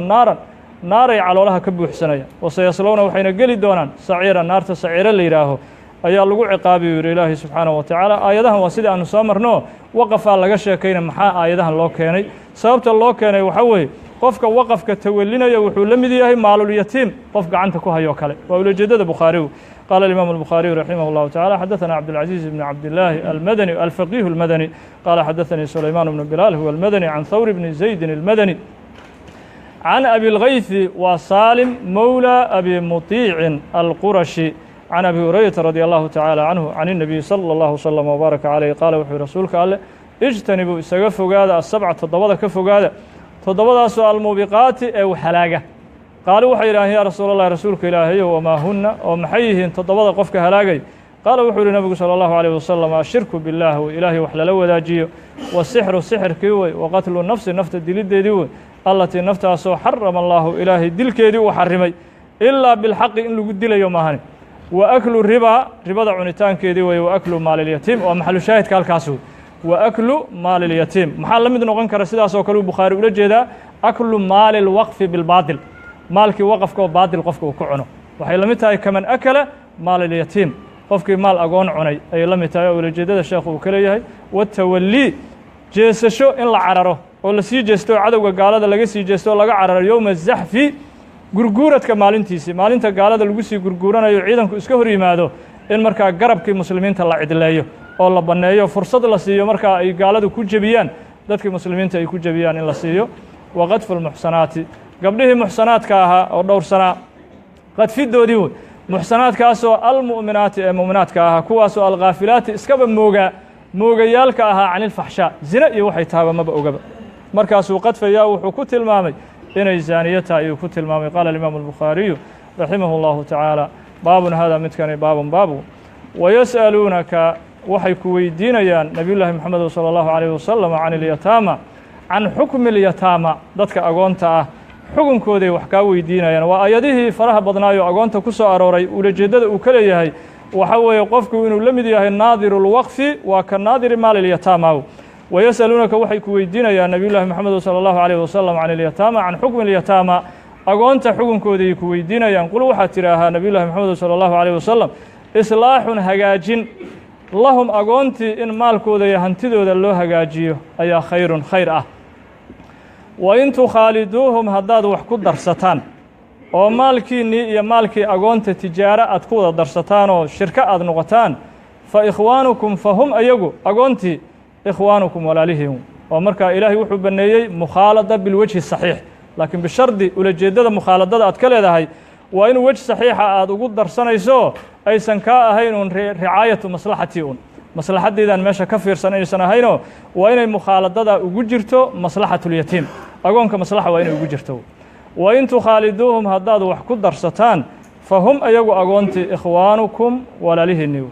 naaray caloolaha ka buuxsanayaan waseyaslowna waxayna geli doonaan saciira naarta saciiro la yidhaaho ayaa lagu ciqaabi u yidhi ilaahay subxaanahu wa tacaala aayadahan waa sidii aanu soo marno waqafaa laga sheekayna maxaa aayadahan loo keenay sababta loo keenay waxaa weeye qofka waqafka tawallinaya wuxuu la mid yahay maalulyatiim qof gacanta ku hayoo kale waa ulajeedada bukhaarigu qaala alimaamu albukhaariyu raximah اllahu tacala xadaثana cabdilcaziiz bni cabdillaahi almadani alfaqiihu اlmadani qaala xadaثanii sulaymaan bnu bilaal huwa almadani can thawr bni zaydin اlmadani can abi اlgayثi waa saalim mowlى abi muطiicin alqurashi can abi hurayrata radi allahu tacaala canhu can الnabiyi salى اllahu slm wbaaraka calayh qaala wuxuu rasuulka alleh ijtanibuu isaga fogaada asabca toddobada ka fogaada toddobadaasoo almuubiqaati ee halaaga qaalu waxay yidhaaheen yaa rasuul allahi rasuulka ilaahayow wamaa hunna oo maxay yihiin toddobada qofka halaagay qaala wuxuu yihi nabigu salى allahu alayh wasalam ashirku billaah wey ilaahay wax lala wadaajiyo wasixru sixirkii wey waqatlu nafsi nafta diliddeedii wey allatii naftaasoo xarama allaahu ilaahay dilkeedii uu xarimay ilaa bilxaqi in lagu dilayo maahani wa aklu ribaa ribada cunitaankeedii wey wa aklu maalilyatiim oo maxalu shaahidka halkaas wey wa aklu maali اlyatiim maxaa la mid noqon kara sidaasoo kale uu bukhaari ula jeedaa aklu maali اlwaqfi bilbaatil maalkii waqafka oo baatil qofka uu ku cuno waxay la mid tahay kaman akala maal اlyatiim qofkii maal agoon cunay ayay la mid tahay oo ulajeedada sheekhu uu ka leeyahay watawallii jeesasho in la cararo oo la sii jeesto cadowga gaalada laga sii jeesto laga cararo yowma الzaxfi gurguuradka maalintiisii maalinta gaalada lagu sii gurguuranayo ciidanku iska hor yimaado in markaa garabkii muslimiinta la cidleeyo oo la banneeyo fursad la siiyo markaa ay gaaladu ku jebiyaan dadkii muslimiinta ay ku jebiyaan in la siiyo wa qadfu lmuxsanaati gabdhihii muxsanaadka ahaa oo dhowrsanaa qadfidoodii wey muxsanaadkaasoo almu'minaati ee mu'minaadka ahaa kuwaasoo alkhaafilaati iskaba moogayaalka ahaa can ilfaxshaa zine iyo waxay tahaba maba ogaba markaasuu qadfayaa wuxuu ku tilmaamay inay zaaniye tahay ayuu ku tilmaamay qaala alimaamu albukhaariyu raximahu اllahu tacaala baabun hada midkani baabun baabu wayas'aluunaka waxay ku weydiinayaan nabiy llaahi moxamed salى اllahu عalيh wasalam can اlyataama can xukmi اlyataama dadka agoonta ah xukunkooday wax kaa weydiinayaan waa ayadihii faraha badnaayo agoonta ku soo arooray ulajeeddada uu ka leeyahay waxa weeye qofku inuu la mid yahay naadiru اlwaqfi waa ka naadiri maali اlyataama wayas'aluunaka waxay ku weydiinayaan nabiy llaahi moxamed salى اllahu عalيh wasalam can اlyataama can xukmi اlyataama agoonta xukunkooday ku weydiinayaan qul waxaad tidhaahaa nabiy llahi moxamed salى اllahu عalيh wasalam islaaxun hagaajin lahum agoontii in maalkooda iyo hantidooda loo hagaajiyo ayaa khayrun khayr ah wa in tukhaaliduuhum haddaad wax ku darsataan oo maalkiinnii iyo maalkii agoonta tijaaro aad ku wada darsataan oo shirko aad noqotaan fa ikhwaanukum fa hum ayagu agoontii ikhwaanukum walaalihim oo markaa ilaahay wuxuu banneeyey mukhaalada bilwejhi saxiix laakiin bishardi ulajeeddada mukhaaladada aad ka leedahay waa in wej saxiixa aad ugu darsanayso aysan kaa ahayn uun ricaayatu maslaxatii un maslaxaddeydaan meesha ka fiirsan aysan ahaynoo waa inay mukhaaladada ugu jirto maslaxatulyatiim agoonka maslaxa waa inay ugu jirto wa in tukhaaliduuhum haddaad wax ku darsataan fa hum ayagu agoontii ikhwaanukum walaalihiinni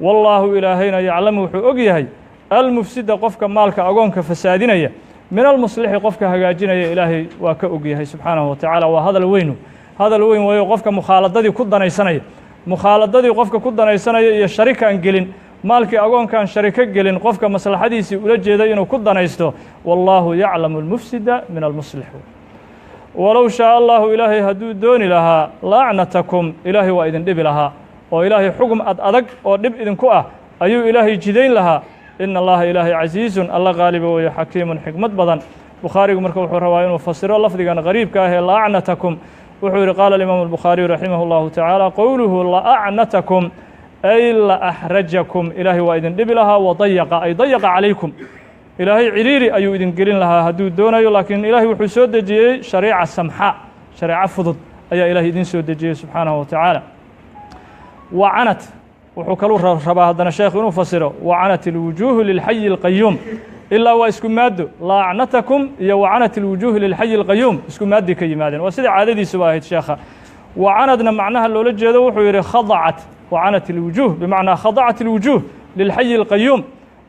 wallaahu ilaahayna yaclamu wuxuu og yahay almufsida qofka maalka agoonka fasaadinaya min almuslixi qofka hagaajinaya ilaahay waa ka og yahay subxaanahu wa tacaala waa hadal weyn waayo qofka mukhaaladadii ku danaysanaya mukhaaladadii qofka ku danaysanaya iyo sharikaan gelin maalkii agoonkaan shariko gelin qofka maslaxadiisii ula jeeday inuu ku danaysto wallaahu yaclamu almufsida min almuslix walow shaaa allahu ilaahay hadduu dooni lahaa lacnatakum ilaahay waa idin dhibi lahaa oo ilaahay xugum ad adag oo dhib idinku ah ayuu ilaahay jidayn lahaa ina allaha ilaahay casiizun alla qaaliba weeye xakiimun xikmad badan bukhaarigu marka wuxuu rabaa inuu fasiro lafdigan qariibka ah ee lacnatakum wuxuu yihi qaala alimaamu albukhaariyu raximah اllahu tacaala qowluhu laacnatakum ay laaxrajakum ilaahay waa idin dhibi lahaa wadayaqa ay dayaqa calaykum ilaahay ciriiri ayuu idin gelin lahaa hadduu doonayo laakiin ilaahay wuxuu soo dejiyey shareeca samxa shareeco fudud ayaa ilaahay idin soo dejiyey subxaanahu wa tacaala wacanat wuxuu kaluu rabaa haddana sheekhu inuu fasiro wacanat ilwujuuhu lilxayi اlqayuum ilaa waa isku maaddo laacnatakum iyo wacanat ilwujuuhu lilxayi اlqayuum isku maaddii ka yimaadeen waa sida caadadiisuba ahayd sheekha wacanadna macnaha loola jeedo wuxuu yidhi khadacat wacanat ilwujuuh bimacnaa khadacat ilwujuuh lilxayi اlqayuum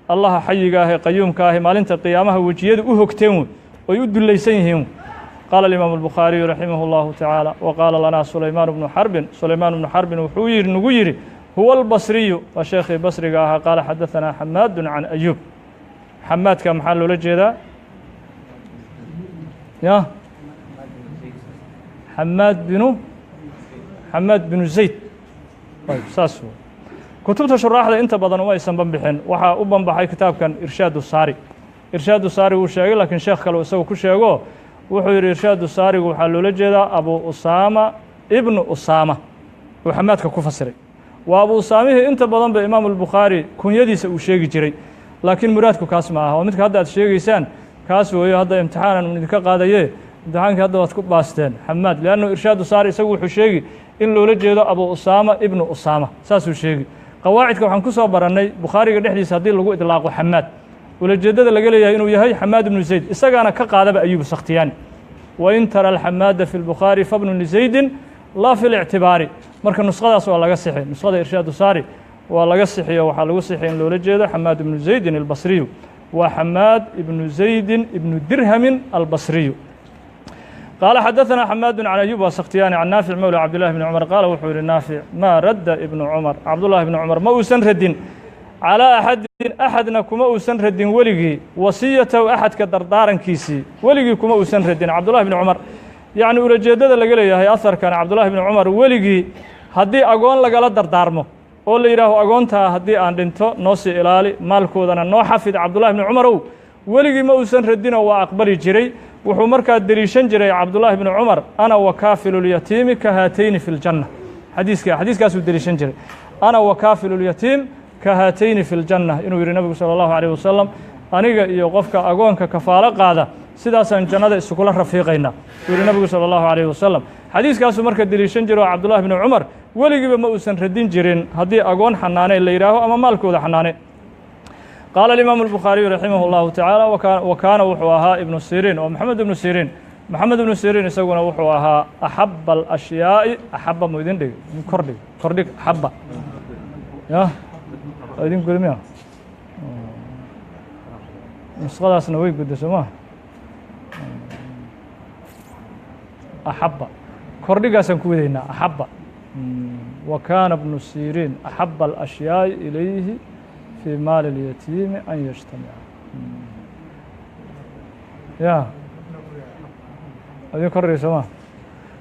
allaha xayiga ah ee qayuumka ahi maalinta qiyaamaha wejiyadu u hogteen wey oy u dullaysan yihiin qaala alimaamu albukhaariyu raximah اllahu tacaala wa qaala lanaa sulaymaan bnu xarbin wuxuu nagu yidhi huwa albasriyu waa sheekhii basriga ahaa qaala xadaثanaa xamaadu can ayuub xamaadka maxaa loola jeedaa ya xamaad binu zayd saas kutubta shuraaxda inta badan uma aysan banbixin waxaa u banbaxay kitaabkan irshaadu saari wuu sheegay laakiin sheekh kale isagu ku sheego wuxuu yidhi irshaadu saarigu waxaa loola jeedaa abu usaama ibnu usaama uu xamaadka ku fasiray waa abu usaamihii inta badan ba imaamu albukhaari kunyadiisa uu sheegi jiray laakiin muraadku kaas ma aha oo midka hadda aad sheegaysaan kaas weeyo hadda imtixaanan idinka qaadaye imtixaankii hadda waad ku baasteen xamaad leannu irshaadu saari isagu wuxuu sheegi in loola jeedo abu usaama ibnu usaama saasuu sheegi qawaacidka waxaan ku soo barannay bukhaariga dhexdiisa haddii lagu idlaaqo xamaad ulajeeddada laga leeyahay inuu yahay xamaad ibnu zayd isagaana ka qaadaba ayubu sakhtiyaani wain tara alxamaada fi lbukhaari fabnu lizaydin laa fi lictibaari marka nuskhadaas waa laga sixi nuskhada irshaadu saari waa laga sixiyo waxaa lagu sixi in loola jeedo xamaad ibnu zaydin albasriyu waa xamaad ibnu zaydin ibnu dirhamin albasriyu qaala xadaثana xamaadu can ayub waa sakhtiyaani can naafic mowla cabdillahi bni cumar qaala wuxuu yihi naafic maa radda ibnu cumar cabdullahi bni cumar ma uusan radin calىa axadin axadna kuma uusan radin weligii wasiyatahu axadka dardaarankiisii weligii kuma uusan radin cabdullahi bni cumar yacni ulajeeddada laga leeyahay aharkan cabdullahi bni cumar weligii haddii agoon lagala dardaarmo oo la yidhaaho agoontaa haddii aan dhinto noo sii ilaali maalkoodana noo xafid cabdullahi bni cumarow weligii ma uusan radinoo waa aqbali jiray wuxuu markaa deliishan jiray cabdullaahi bnu cumar ana wakaafilu lyatiimi ka haatayni fi ljanna xadiiskaasuu deliishan jiray ana wakaafilu lyatiim ka haatayni fi ljanna inuu yidhi nabigu salى allahu alayh wasalam aniga iyo qofka agoonka kafaalo qaada sidaasaan jannada isukula rafiiqaynaa uu yidhi nabigu salى allahu alayh wasalam xadiiskaasuu marka deliishan jiro cabdullahi bnu cumar weligiiba ma uusan radin jirin haddii agoon xanaane la yidhaaho ama maalkooda xanaane qaala alimaamu albukhaariyu raximah اllahu tacaala wa kaana wuxuu ahaa ibnu siriin oo maxamed ibnu siriin isaguna wuxuu ahaa axaba alashyaai axaba mu idin dhig kordhig axaba ya idin gudi miya nusqadaasna way gudda soo maa axaba kordhigaasaan ku wadaynaa axaba wa kaana ibnu siriin axaba alashyaai ilayhi في maal اليتيم أn yجتamica ya adin kordhiga sooma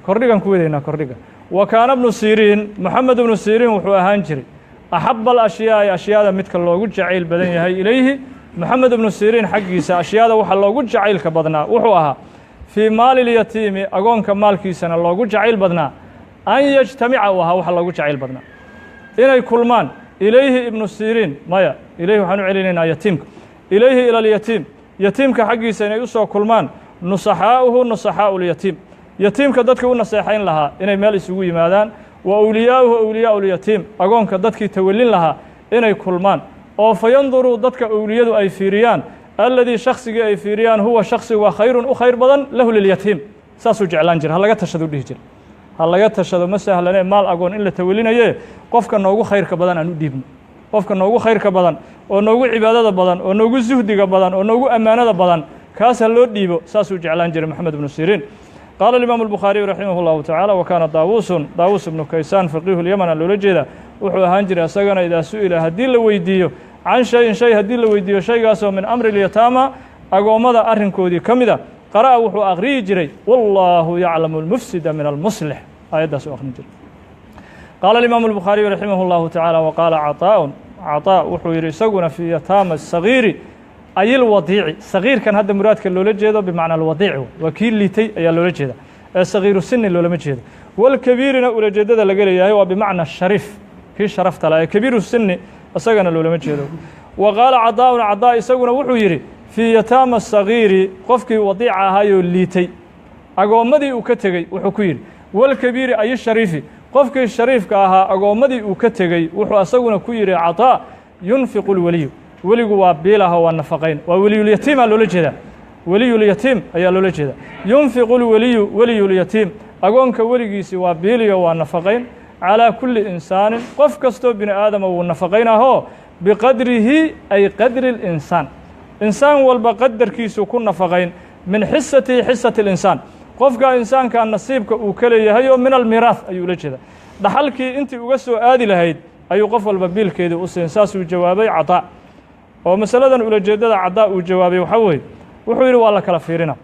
kordhigan ku wadaynaa kordhiga wa kaana bnu siriin moxamed ibnu siriin wuxuu ahaan jiray axaba alashyaai ashyaada midka loogu jacayl badan yahay ilayhi moxamed ibnu siriin xaggiisa ashyaada waxa loogu jacaylka badnaa wuxuu ahaa fii maali اlyatiimi agoonka maalkiisana loogu jacayl badnaa an yجtamica uu ahaa waxa loogu jacayl badnaa inay kulmaan ilayhi ibnu siriin maya ilayhi waxaan u celinaynaa yatiimka ilayhi ila alyatiim yatiimka xaggiisa inay u soo kulmaan nusaxaa'uhu nusaxaa'u lyatiim yatiimka dadkii u naseexayn lahaa inay meel isugu yimaadaan wa awliyaa'uhu awliyaa'u lyatiim agoonka dadkii tawallin lahaa inay kulmaan oo fayanduruu dadka awliyadu ay fiiriyaan alladii shaksigii ay fiiriyaan huwa shaksigu waa khayrun u khayr badan lahu lilyatiim saasuu jeclaan jira ha laga tashadu dhihi jira ha laga tashado ma sahlanee maal agoon in la tawalinaye qofka noogu khayrka badan aan u dhiibno qofka noogu khayrka badan oo noogu cibaadada badan oo noogu suhdiga badan oo noogu ammaanada badan kaas ha loo dhiibo saasuu jeclaan jiray moxamed ibnu siriin qaala alimaamu albukhaariyu raximah اllahu tacaala wa kaana daawuus ibnu kaysaan faqiihu lyamana loola jeeda wuxuu ahaan jiray isagana idaa su'ila haddii la weydiiyo can shayin shay haddii la weydiiyo shaygaasoo min amri اlyataama agoommada arrinkoodii ka mida qara'a wuxuu aqriyi jiray wallaahu yaclamu اlmufsida min almuslix aayaddaas u aqrin jiray qaala alimaamu albukhaariyu raximah اllahu tacaala wa qaala caطaa wuxuu yidhi isaguna fii yataama sagiiri ay ilwadiici sagiirkan hadda muraadka loola jeedo bimacna alwadiic waa kii liitay ayaa loola jeeda ee sagiiru sini loolama jeedo walkabiirina ulajeedada laga leeyahay waa bimacna shariif kii sharafta la ee kabiiru sini isagana loolama jeedo wa qaala caطaa'un caطaa isaguna wuxuu yidhi fii yataama sagiiri qofkii wadiica ahaayoo liitay agoommadii uu ka tegey wuxuu ku yidhi walkabiiri ay shariifi qofkii shariifka ahaa agoommadii uu ka tegey wuxuu asaguna ku yidhi caطaa yunfiqu اlweliyu weligu waa biilaha waa nafaqayn waa weliyulyatiima loola jeedaa weliyulyatiim ayaa loola jeedaa yunfiqu اlweliyu weliyulyatiim agoonka weligiisi waa biiliyo waa nafaqayn calىa kulli insaanin qof kastoo bini aadama wuu nafaqaynahoo biqadrihi ay qadri اlinsaan insaan walba qadarkiisu ku nafaqayn min xisatihi xisati اlinsaan qofka insaanka nasiibka uu ka leeyahay oo min almiiraath ayuu ula jeedaa dhaxalkii intii uga soo aadi lahayd ayuu qof walba biilkeedii u siin saasuu jawaabay caطaa oo masaladan ulajeedada cadaa uu jawaabay waxaa weeye wuxuu yidhi waa la kala fiirina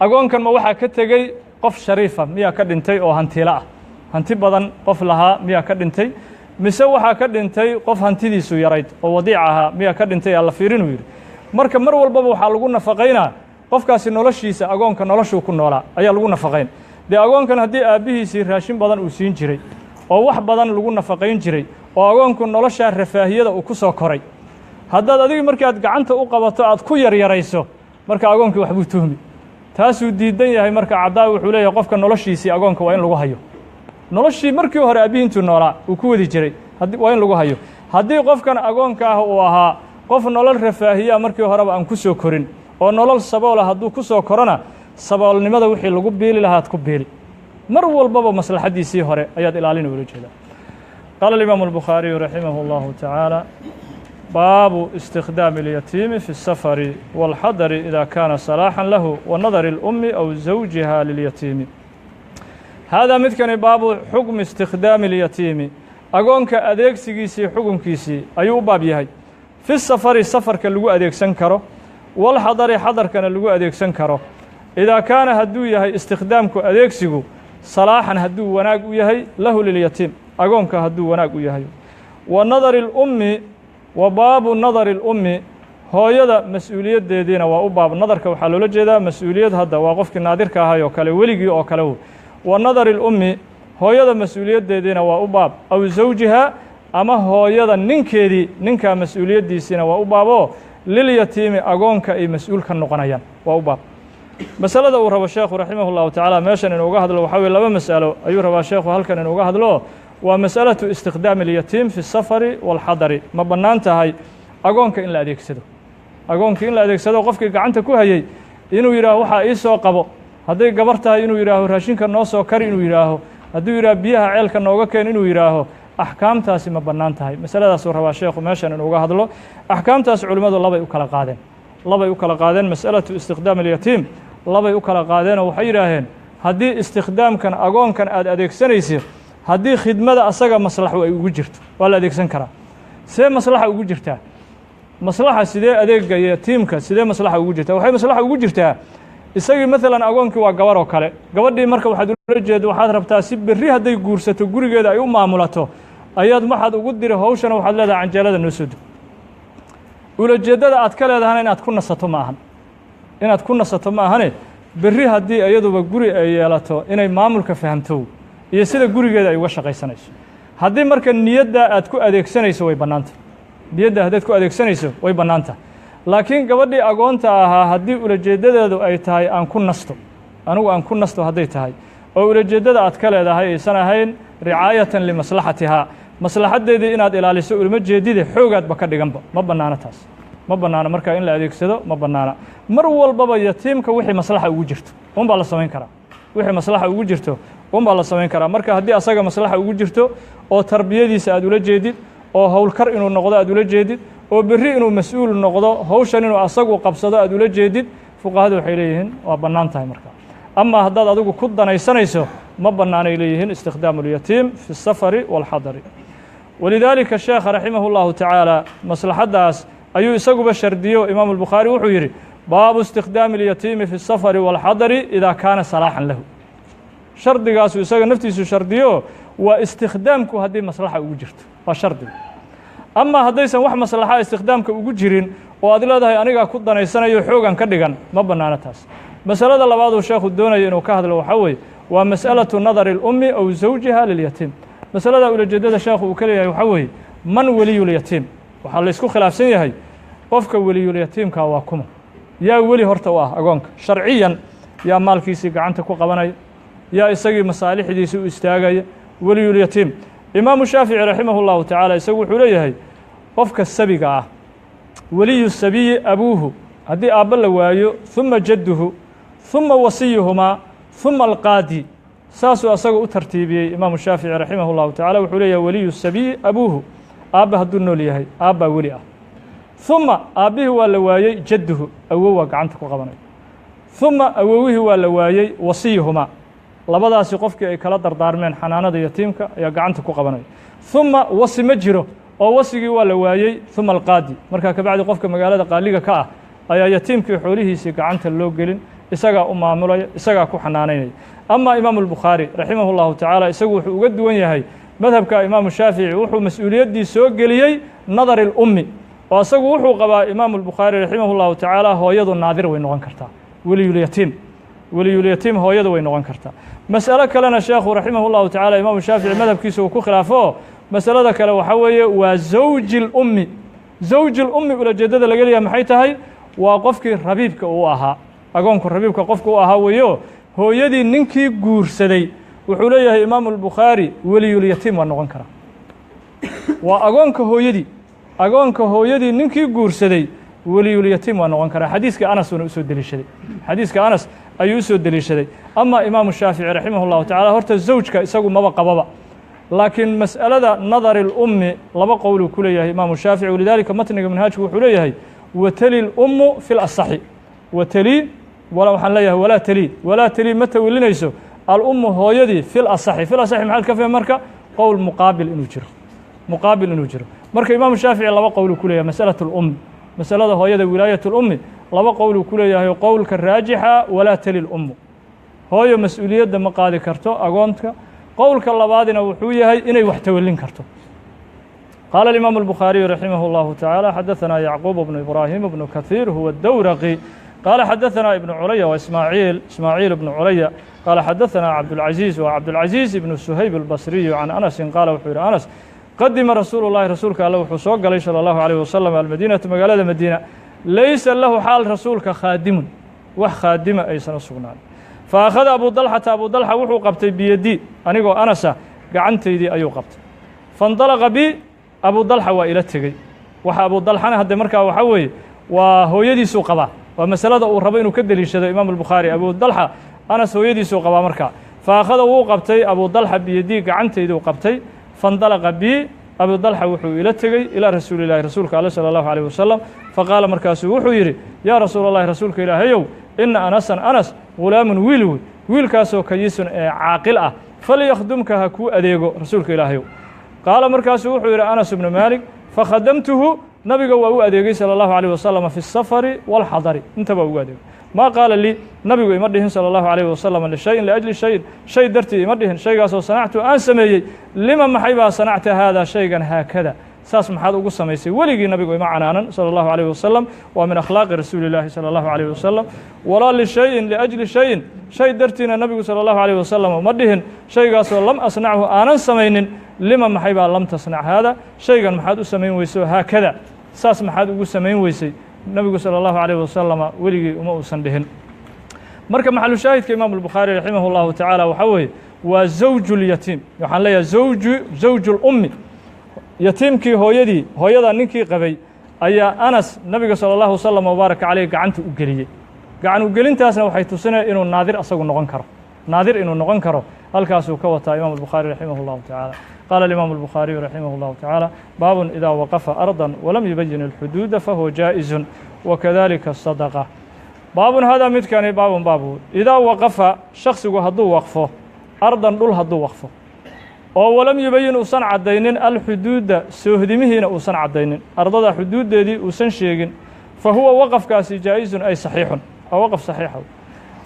agoonkan ma waxaa ka tegey qof shariifa miyaa ka dhintay oo hantiila ah hanti badan qof lahaa miyaa ka dhintay mise waxaa ka dhintay qof hantidiisu yarayd oo wadiic ahaa miyaa ka dhintay aa la fiirinuu yidhi marka mar walbaba waxaa lagu nafaqaynaa qofkaasi noloshiisa agoonka noloshuu ku noolaa ayaa lagu nafaqayn dee agoonkan haddii aabbihiisii raashin badan uu siin jiray oo wax badan lagu nafaqayn jiray oo agoonku noloshaa rafaahiyada uu ku soo koray haddaad adigu markaad gacanta u qabato aad ku yaryarayso marka agoonkii waxbuu tuhmi taasuu diidan yahay marka cadaa wuxuu leeyahay qofka noloshiisii agoonka waa in lagu hayo noloshii markii hore aabbihi intuu noolaa uu ku wadi jiray waa in lagu hayo haddii qofkan agoonka ah uu ahaa qof nolol rafaahiyaa markii horeba aan ku soo korin oo nolol saboola hadduu ku soo korona saboolnimada wixii lagu biili lahaad ku biili mar walbaba maslaxaddiisii hore ayaad ilaalina ula jeedaa qaala alimaamu albukhaariyu raximah اllahu tacaala baabu istikhdaami اlyatiimi fi الsafari wاlxadari ida kaana salaaxan lahu wa nadari اlummi aw zawjiha lilyatiimi haadaa midkani baabu xukmi istikhdaami اlyatiimi agoonka adeegsigiisii xukunkiisii ayuu u baab yahay fi safari safarka lagu adeegsan karo walxadari xadarkana lagu adeegsan karo idaa kaana hadduu yahay istikhdaamku adeegsigu salaaxan hadduu wanaag u yahay lahu lilyatiim agoonka hadduu wanaag u yahay wa nadari اlummi wa baabu nadari اlummi hooyada mas-uuliyaddeediina waa u baab nadarka waxaa loola jeedaa mas-uuliyad hadda waa qofkii naadirka ahay oo kale weligii oo kale w wa nadari lummi hooyada mas-uuliyaddeediina waa u baab aw zawjiha ama hooyada ninkeedii ninkaa mas-uuliyaddiisiina waa u baaboo lilyatiimi agoonka ay mas-uul ka noqonayaan waa u baab masalada uu rabo sheekhu raximah اllahu tacaala meeshan inuuga hadlo waxaa weye laba mas'alo ayuu rabaa sheekhu halkan inuuga hadlo waa mas'alaةu istikhdaami اlyatiim fi الsafari wاlxadari ma bannaan tahay agoonka in la adeegsado agoonkii in la adeegsado qofkii gacanta ku hayey inuu yidhaaho waxaa ii soo qabo hadday gabar tahay inuu yidhaaho raashinka noo soo kari inuu yidhaaho hadduu yidhaho biyaha ceelka nooga keen inuu yidhaaho axkaamtaasi ma bannaan tahay masaladaasuu rabaa sheekhu meeshan inuuga hadlo axkaamtaas culimmadu labay u kala qaadeen mas'alaةu istikhdaam اlyatiim labay u kala qaadeenoo waxay yidhaaheen haddii istikhdaamkan agoonkan aad adeegsanaysid haddii khidmada asaga maslaxu ay ugu jirto waa la adeegsan karaa see maslaxa ugu jirtaa maslaxa sidee adeega yatiimka sidee maslaxa ugu jirtaa waxay maslaxa ugu jirtaa isagii maalan agoonkii waa gabar oo kale gabadhii marka waxaad ula jeeda waxaad rabtaa si berri hadday guursato gurigeeda ay u maamulato ayaad waxaad ugu diri hawshana waxaad leedahay canjeelada noo soo deg ulajeeddada aad ka leedahana inaad ku nasato ma ahan inaad ku nasato ma ahane berri haddii iyaduba guri ay yeelato inay maamulka fahamto iyo sida gurigeeda ay uga shaqaysanayso haddii marka niyadda aad ku adeegsanayso way bannaanta niyadda haddaad ku adeegsanayso way bannaanta laakiin gabadhii agoonta ahaa haddii ulajeeddadeedu ay tahay aan ku nasto anigu aan ku nasto hadday tahay oo ulajeeddada aad ka leedahay aysan ahayn ricaayatan limaslaxatihaa maslaxaddeedii inaad ilaaliso ulama jeedide xoogaadba ka dhiganba ma bannaano taas ma bannaano marka in la adeegsado ma bannaana mar walbaba yatiimka wixii maslaxa ugu jirto unbaa la samayn karaa wixii maslaxa ugu jirto unbaa la samayn karaa marka haddii asaga maslaxa ugu jirto oo tarbiyadiisa aad ula jeedid oo howlkar inuu noqdo aad ula jeedid oo berri inuu mas-uul noqdo hawshan inuu asagu qabsado aad ula jeedid fuqahadu waxay leeyihiin waa bannaan tahay marka ama haddaad adigu ku danaysanayso ma bannaanay leeyihiin istikhdaamu اlyatiim fi الsafari wاlxadari walidaalika sheekha raximah اllahu tacaala maslaxaddaas ayuu isaguba shardiyo imaamu الbukhaari wuxuu yidhi baabu istikhdaami اlyatiimi fi الsafari wاlxadari idaa kaana salaaxan lahu shardigaasuu isaga naftiisu shardiyo waa istikhdaamku haddii maslaxa ugu jirto waa shardiga ama haddaysan wax maslaxa istikhdaamka ugu jirin oo aad leedahay anigaa ku danaysanayo xoogan ka dhigan ma bannaano taas masalada labaaduu sheekhu doonaya inuu ka hadlo waxaa weeye waa mas'alaةu nadari اlummi aw zawjiha lilyatiim masalada ulajeedada sheekhu uu ka leeyahay waxaa weeye man weliyulyatiim waxaa laysku khilaafsan yahay qofka weliyulyatiimka waa kuma yaa weli horta u ah agoonka sharciyan yaa maalkiisii gacanta ku qabanaya yaa isagii masaalixdiisii u istaagaya weliyulyatiim imaamu shaafici raximah اllahu tacaala isagu wuxuu leeyahay qofka sabiga ah weliyu sabiyi abuuhu haddii aabba la waayo ثuma jadduhu ثuma wasiyuhumaa ثuma alqaadi saasuu asaga u tartiibiyey imaamu shaafici raximah اllahu tacala wuxuu leeyahay weliyu sabiyi abuuhu aabba hadduu nool yahay aabbaa weli ah ثuma aabbihii waa la waayey jadduhu awow waa gacanta ku qabanay ثuma awowihii waa la waayey wasiyuhumaa labadaasi qofkii ay kala dardaarmeen xanaanada yatiimka ayaa gacanta ku qabanaya ثuma wasi ma jiro oo wasigii waa la waayey ثuma alqaadi markaa kabacdi qofka magaalada qaaliga ka ah ayaa yatiimkii xoolihiisii gacanta loo gelin isagaa u maamulaya isagaa ku xanaanaynaya ama imaamu الbukhaari raximah اllahu tacaala isagu wuxuu uga duwan yahay madhabka imaamu shaafici wuxuu mas-uuliyaddii soo geliyey nadari اlummi oo isagu wuxuu qabaa imaamu الbukhaari raximah اllahu tacaala hooyadu naadir way noqon kartaa weliyulyatiim hooyadu way noqon kartaa mas'alo kalena sheekhu raximah اllahu tacaala imaamu shaafici madhabkiisa uu ku khilaafo masalada kale waxaa weeye waa zawji اlummi zawji اlummi ulajeeddada laga leeyahay maxay tahay waa qofkii rabiibka uu ahaa agoonku rabiibka qofka u ahaa weeyo hooyadii ninkii guursaday wuxuu leeyahay imaamu الbukhaari weliyulyatiim waa noqon karaa waa agoonka hooyadii ninkii guursaday weliyulyatiim waa noqon karaa xadiiska anas uuna usoo deliishaday xadiiska anas ayuu usoo deliishaday ama imaamu shaafici raximah اllahu tacala horta zawjka isagu maba qababa laakiin mas'alada nadari اlummi laba qowluu ku leeyahay imaamu shaafici walidaalika matniga manhaajku wuxuu leeyahay wateli اlummu fi اlasaxi wateli waxaan leeyahay walaa telii ma tawilinayso alummu hooyadii fi lasaxi maxaad ka fahme marka qowl muqaabil inuu jiro marka imaamu shaafici laba qowluu ku leeyahay masalaة اlum masalada hooyada wilaayat اlummi laba qowluu ku leeyahay qowlka raajixa walaa teli اlummu hooyo mas-uuliyadda ma qaadi karto agoonka qowlka labaadina wuxuu yahay inay wax tawalin karto قال الإمام البخاري رحمه الله تعالى حدثنا يعقوب بن إبراهيم بن كثير هو الدورقي قال حدثنا ابن علي إسماعيل بن علي قال حدثنا عبد العزيز بن سهيب البصري عن أنس قال وحير أنس قدم رسول الله رسولك الله وحسوق عليه صلى الله عليه وسلم المدينة مقالة المدينة ليس له حال رسولك خادم وخادم أي سنسقنان فأخذ أبو طلحة وحو قبتي بيدي أنيقو أنس قعنتي دي أيو قبت فانطلق بي أبو طلحة وإلى التقي وحا أبو طلحة هذا مركا وحوي وهو يدي سوق قبا ومسألة الربين كدل الشهد إمام البخاري أبو طلحة أنس هو يدي سوق قبا مركا فأخذ وقبتي أبو طلحة بيدي قعنتي دي وقبتي فانطلق بي أبو طلحة وحو إلى التقي إلى رسول الله رسولك عليه صلى الله عليه وسلم فقال مركاس وحو يري يا رسول الله رسولك إلهيو إن أنس غلام ويل كاسو كيس عاقل فليخدمك هكو أديغو رسولك إلهيو قال مركاس وحو يري أنس بن مالك فخدمته نبي وهو أديغي صلى الله عليه وسلم في السفر والحضر انتبه أديغ ما قال لي نبي يمدهن صلى الله عليه وسلم لشيء لأجل شيء درتي يمدهن شيء قاسو صنعته أن سميي لما محيبا صنعت هذا شيئا هكذا ساس محاد ugu samaysay waligii nabigu ima canaanan صلى الله عليه وسلم ومن أخلاق رسول الله صلى الله عليه وسلم ولا لشيء لأجل شيء درتنا النبي صلى الله عليه وسلم ومدهن شيء قاسو لم أصنعه أنا سمين لما محيبا لم تصنع هذا شيئا محاد سمين ويسو هكذا ساس محاد ugu samayn weysay nabigu صلى الله عليه وسلم waligii uma uusan dhihin marka maxalu shaahidka imaam البخاري رحمه الله تعالى waxa weeye waa zawju اليتيم waxaan leeyahay zawju الأم yatiimkii hooyada ninkii qabay ayaa Anas nabiga صلى الله وسلم وبارك عليه gacanta u geliyay gacan u gelintaasna waxay tusinayaan inuu naadir asagu noqon karo halkaasuu ka wataa imaam البخاري رحمه الله تعالى قال الإمام البخاري رحمه الله تعالى باب إذا وقف أرضا ولم يبين الحدود فهو جائز وكذلك الصدقة باب هذا متكان باب إذا وقف شخص هدو وقفه أرضا دول هدو وقفه ولم يبين أوسن عدينين الحدود سهدمهين أوسن عدينين أرض حدود دي أوسن شيغين فهو وقف كاسي جائز أي صحيح أو وقف صحيح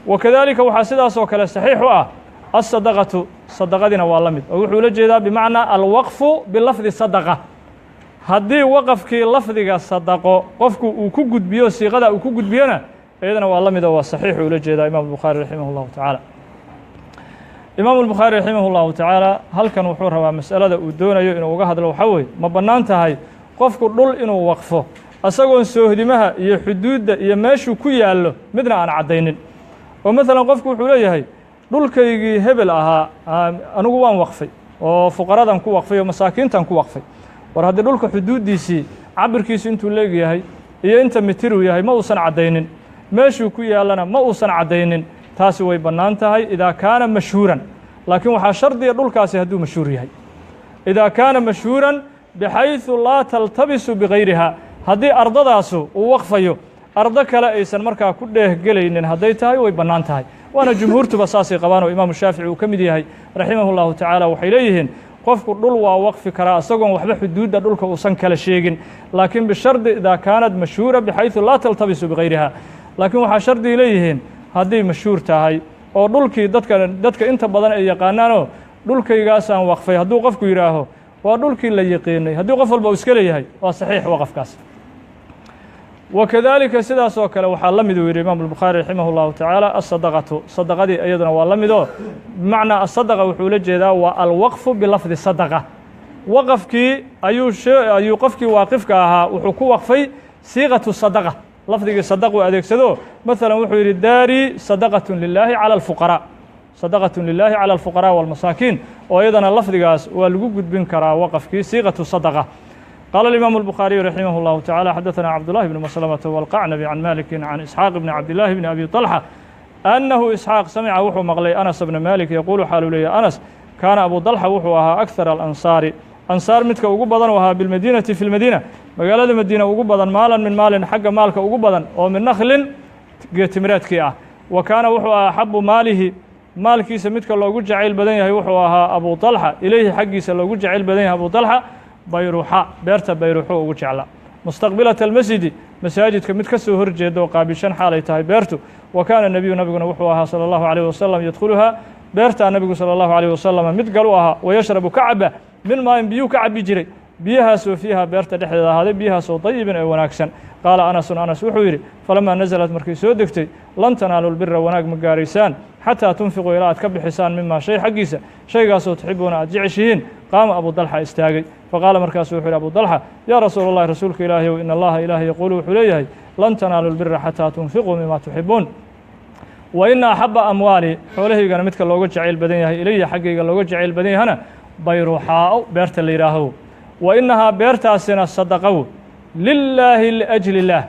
وكذلك وحاسدا سوكلا صحيح الصدقة صدقتنا والله وحول جدا بمعنى الوقف باللفظ صدقة هدي وقف كي لفظك صدقة قفك وكجد بيو صيغة وكجد بينا أيضا والله هو صحيح ولا جدا إمام البخاري رحمه الله تعالى إمام البخاري رحمه الله تعالى هل كان وحورها مسألة ودون إنه وجهد لو حوي ما بنانتها هاي قفك دول إنه وقفه أسقون سهدمها يحدود يمشي كيالله مدنا عن عدينين ومثلا قفك وحوليه هاي dhulkaygii hebel ahaa anigu waan waqfay oo fuqaradan ku waqfay oo masaakiintan ku waqfay war haddii dhulka xuduudiisii cabirkiisu intuu leeyahay iyo inta mitir uu yahay ma uusan cadaynin meeshuu ku yaalana ma uusan cadaynin taasi way bannaan tahay idaa kaana mashhuuran laakiin waxaa shardiya dhulkaasi hadduu mashhuur yahay idaa kaana mashhuuran bixayثu laa taltabisu bigayriha haddii ardadaasu uu waqfayo ardo kale aysan markaa ku dheehgelaynin hadday tahay way bannaan tahay وانا جمهورته بساسي قبانه إمام الشافعي وكمدي هاي رحمه الله تعالى وحيليهن قفك دول ووقف كرا أسقون وحبة حدود دولك وصن كلا شيء لكن بالشرط إذا كانت مشهورة بحيث لا تلتبس بغيرها لكن وحا شرط إليهن هذه مشهور تهاي أو دولك دتك أنت بدن يقانانه دولك يقاسان وقفه هدو قفك يراهو ودولك اللي يقيني هدو قف البوسكلي هاي وصحيح وقف كاس وكذلك سداس وكلا وحال لمدو الإمام البخاري رحمه الله تعالى الصدقة صدقة أيضا واللمدو بمعنى الصدقة وحول جدا والوقف بلفظ الصدقة وقفك أيوقفك واقفك وحكو وقفي صيغة الصدقة لفظ الصدقة وأديك سدو مثلا وحول الداري صدقة لله على الفقراء صدقة لله على الفقراء والمساكين وأيضا اللفظ والوجود بنكرا وقفك صيغة الصدقة قال الإمام البخاري رحمه الله تعالى حدثنا عبد الله بن مسلمة والقعنبي عن مالك عن إسحاق بن عبد الله بن أبي طلحة أنه إسحاق سمع وحو مغلي أنس بن مالك يقول حال لي أنس كان أبو طلحة وحوها أكثر الأنصار أنصار متك وقبضا وها بالمدينة في المدينة مقالة المدينة وقبضا مالا من مال حق مالك وقبضا ومن نخل تمرات كياه وكان وحوها أحب مالكي سمتك لو قد جعيل بدنيا وحوها أبو طلحة إليه حقي لو قد جعيل بدنيا أبو طلحة بيروحا بيرتا بيروحو ugu jecla mustaqbilat almasjid masaajidka mid ka soo horjeedo qaabishan xaalay tahay beertu وكان nabiguna wuxuu ahaa sallallahu alayhi wasallam yadkhuluha beerta nabigu sallallahu alayhi wasallam mid gal u ahaa wayashrabu ka'aba min ma biyu ka'abi jiray biyahaasoo fiiha beerta dhexdeeda ahaaday biyahaasoo dayibin ee wanaagsan qaala anasun anas wuxuu yidhi falamaa nasalat markay soo degtay lan tanaalu lbira wanaag ma gaaraysaan xataa tunfiquu ilaa aad ka bixisaan mimaa shay xaggiisa shaygaasoo tuxibuuna aad jeceshihiin qaama abu dalxa istaagay faqaala markaasuu wuxuu yidhi abu dalxa yaa rasuula allahi rasuulka ilaahiyow in allaha ilaahay yaquulu wuxuu leeyahay lan tanaalu lbira xataa tunfiquu mima tuxibuun wa ina axaba amwaali xoolahaygana midka looga jacayl badan yahay ilaya xaggayga looga jacayl badan yahana bayruxaa'o beerta la yidhaaho wa inahaa beertaasina sadaqow lilaahi liajli illaah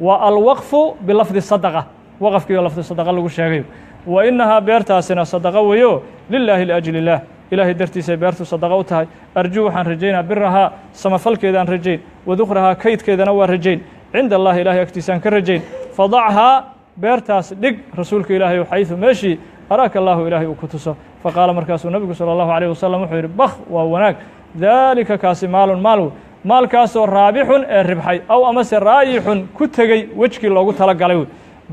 wa alwaqfu bilafdi sadaqa waqafkiioo lafdi sadaqa lagu sheegay wa inahaa beertaasina sadaqo weeyo lilaahi liajli illaah ilaahay dartiisay beertu sadaqa u tahay arjuu waxaan rajaynaa birahaa samafalkeedaan rajayn wadukrahaa kaydkeedana waa rajayn cinda allahi ilaahay agtiisaan ka rajayn fadachaa beertaas dhig rasuulka ilaahay xayثu meeshii araaka allahu ilaahay uu ku tuso faqaala markaasuu nabigu salى اllahu عalيه wasalam wuxuu yidhi bakh waa wanaag daalika kaasi maalun maal maalkaasoo raabixun ee ribxay aw amase raayixun ku tegey wejkii loogu tala galay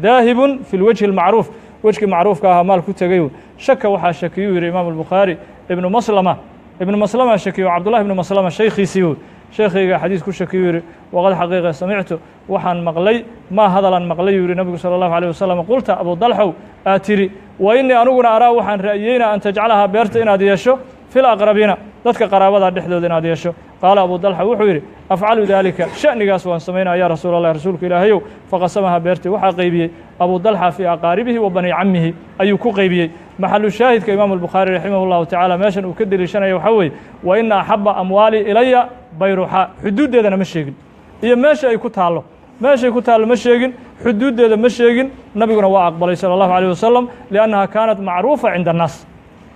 daahibun fi lwajhi اlmacruuf wejkii macruufka ahaa maal ku tegey shaka waxaa shakiyuu yidhi imaamu الbukhaari ibnu maslama shakiyo cabdullahi ibnu maslama shaykhiisii sheekhayga xadiis ku shakiyuu yidhi waqad xaqiiqa samictu waxaan maqlay maa hadalan maqlay yuu yidhi nabigu salى اllahu عalيه wasalam qulta abu dalxow aa tiri wa innii aniguna araa waxaan ra'yeynaa an tajcalahaa beerta inaad yeesho fi laqrabiina dadka qaraabada dhexdooda inaad yeesho qaala abu dalxa wuxuu yidhi afcalu daalika sha'nigaas waan samaynaa ya rasuula allahi rasuulka ilaahayow faqasamaha beertii waxaa qaybiyey abu dalxa fii aqaaribihi wa bani cammihi ayuu ku qaybiyey maxalu shaahidka imaamu albukhaari raximah اllahu tacaala meeshan uu ka deliishanaya waxaa weeye wa ina axaba amwaali ilaya bayruxaa xuduuddeedana ma sheegin iyo meesha ay ku taallo meeshay ku taallo ma sheegin xuduuddeeda ma sheegin nabiguna waa aqbalay salى اllahu عalيه wasalam liannaha kaanat macruufa cinda annaas